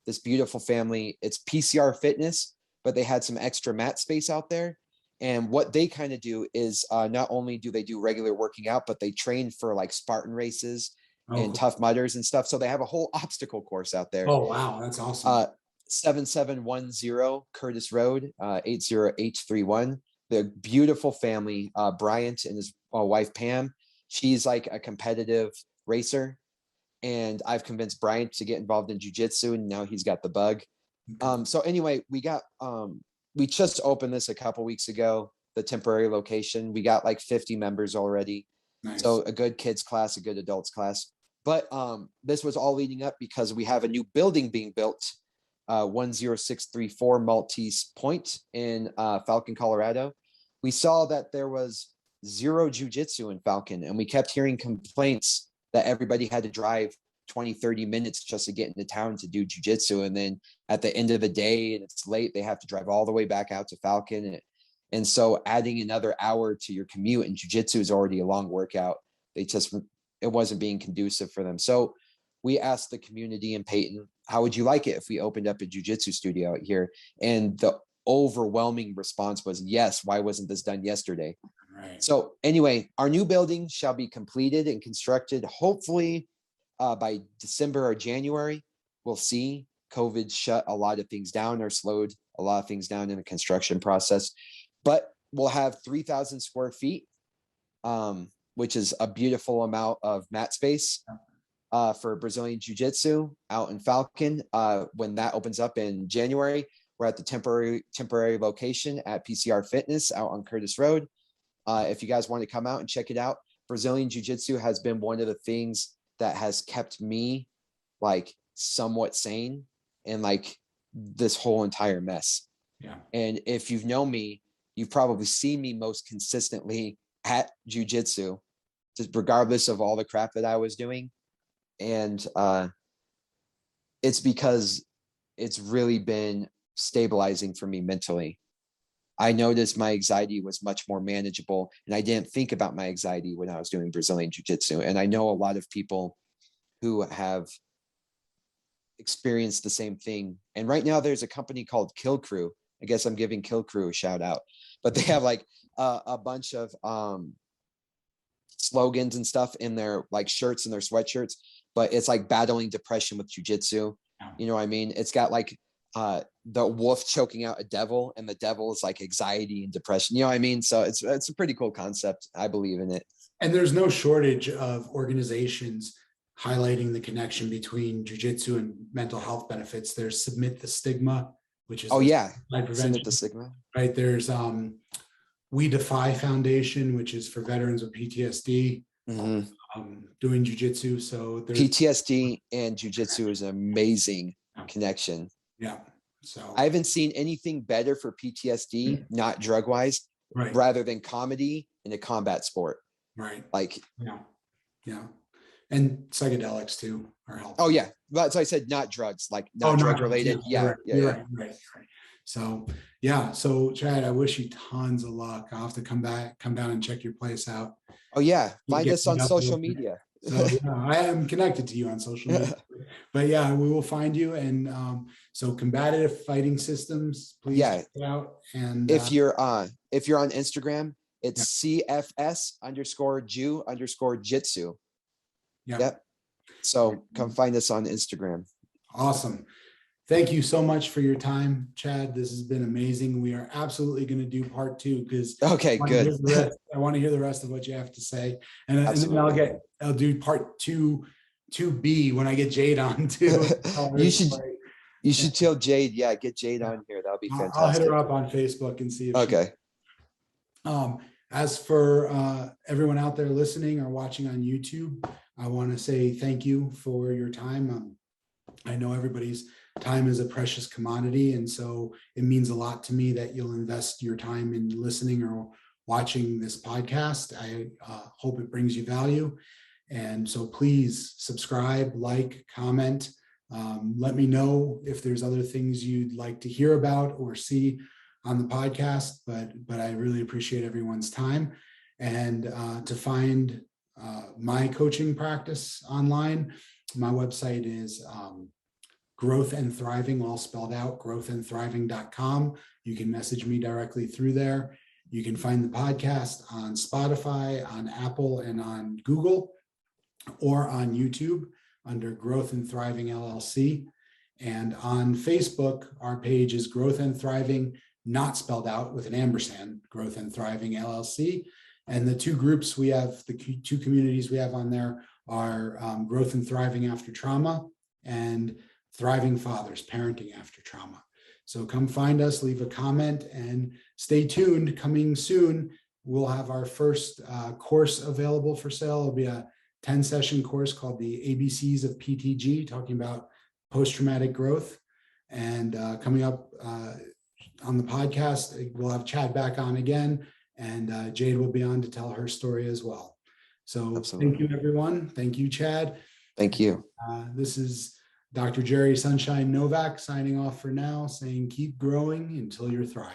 this beautiful family. It's PCR Fitness, but they had some extra mat space out there. And what they kind of do is not only do they do regular working out, but they train for like Spartan races and cool. Tough Mudders and stuff. So they have a whole obstacle course out there. Oh, wow. That's awesome. 7710 Curtis Road, 80831. The beautiful family, Bryant and his wife, Pam. She's like a competitive racer. And I've convinced Bryant to get involved in jiu-jitsu, and now he's got the bug. So anyway, we just opened this a couple weeks ago, the temporary location. We got like 50 members already. Nice. So a good kids class, a good adults class. But this was all leading up because we have a new building being built, 10634 Maltese Point in Falcon, Colorado. We saw that there was zero jiu-jitsu in Falcon, and we kept hearing complaints that everybody had to drive 20, 30 minutes just to get into town to do jiu-jitsu. And then at the end of the day, and it's late, they have to drive all the way back out to Falcon. And so adding another hour to your commute, and jiu-jitsu is already a long workout. It wasn't being conducive for them. So we asked the community in Peyton, how would you like it if we opened up a jiu-jitsu studio out here? And the overwhelming response was, yes, why wasn't this done yesterday? Right. So anyway, our new building shall be completed and constructed hopefully by December or January. We'll see. COVID shut a lot of things down or slowed a lot of things down in the construction process. But we'll have 3,000 square feet, which is a beautiful amount of mat space for Brazilian Jiu-Jitsu out in Falcon. When that opens up in January, we're at the temporary location at PCR Fitness out on Curtis Road. If you guys want to come out and check it out, Brazilian Jiu-Jitsu has been one of the things that has kept me like somewhat sane in like this whole entire mess. Yeah. And if you've known me, you've probably seen me most consistently at jiu-jitsu, just regardless of all the crap that I was doing. And it's because it's really been stabilizing for me mentally. I noticed my anxiety was much more manageable, and I didn't think about my anxiety when I was doing Brazilian Jiu-Jitsu. And I know a lot of people who have experienced the same thing. And right now there's a company called Kill Crew. I guess I'm giving Kill Crew a shout out, but they have like a bunch of slogans and stuff in their like shirts and their sweatshirts, but it's like battling depression with jiu-jitsu. You know what I mean? It's got like the wolf choking out a devil, and the devil is like anxiety and depression. You know what I mean? So it's a pretty cool concept. I believe in it. And there's no shortage of organizations highlighting the connection between jiu-jitsu and mental health benefits. There's Submit the Stigma, which is Submit the Stigma. Right. There's We Defy Foundation, which is for veterans with PTSD. Doing jiu-jitsu. So there's PTSD and jiu-jitsu is an amazing connection. Yeah. So I haven't seen anything better for PTSD, not drug wise, rather than comedy in a combat sport. Right. Like, yeah. And psychedelics too are helpful. Oh yeah. So I said not drugs, like not drug related. Yeah. Right. So yeah. So Chad, I wish you tons of luck. I'll have to come down and check your place out. Oh yeah. Find us on social media. So I am connected to you on social media, but yeah, we will find you. And so Combative Fighting Systems, please check it out. And if you're on Instagram, it's CFS_Jew_Jitsu. Yep. So come find us on Instagram. Awesome. Thank you so much for your time, Chad. This has been amazing. We are absolutely going to do part 2 because okay, good. I want to hear the rest of what you have to say, and then I'll do part 2B when I get Jade on too. you should tell Jade. Yeah, get Jade on here. That'll be fantastic. I'll hit her up on Facebook and see if okay. As for everyone out there listening or watching on YouTube, I want to say thank you for your time. I know everybody's time is a precious commodity, and so it means a lot to me that you'll invest your time in listening or watching this podcast. I hope it brings you value, and so please subscribe, like, comment. Let me know if there's other things you'd like to hear about or see on the podcast, but I really appreciate everyone's time. And to find my coaching practice online, my website is Growth and Thriving, all spelled out, growthandthriving.com. You can message me directly through there. You can find the podcast on Spotify, on Apple, and on Google, or on YouTube under Growth and Thriving LLC. And on Facebook, our page is Growth and Thriving, not spelled out, with an ampersand, Growth and Thriving LLC. And the two groups we have, the two communities we have on there are Growth and Thriving After Trauma and Thriving Fathers, Parenting After Trauma. So come find us, leave a comment, and stay tuned. Coming soon, we'll have our first course available for sale. It'll be a 10-session course called the ABCs of PTG, talking about post-traumatic growth. And coming up on the podcast, we'll have Chad back on again, and Jade will be on to tell her story as well. So Absolutely. Thank you, everyone. Thank you, Chad. Thank you. This is Dr. Jerry Sunshine Novak signing off for now, saying keep growing until you're thriving.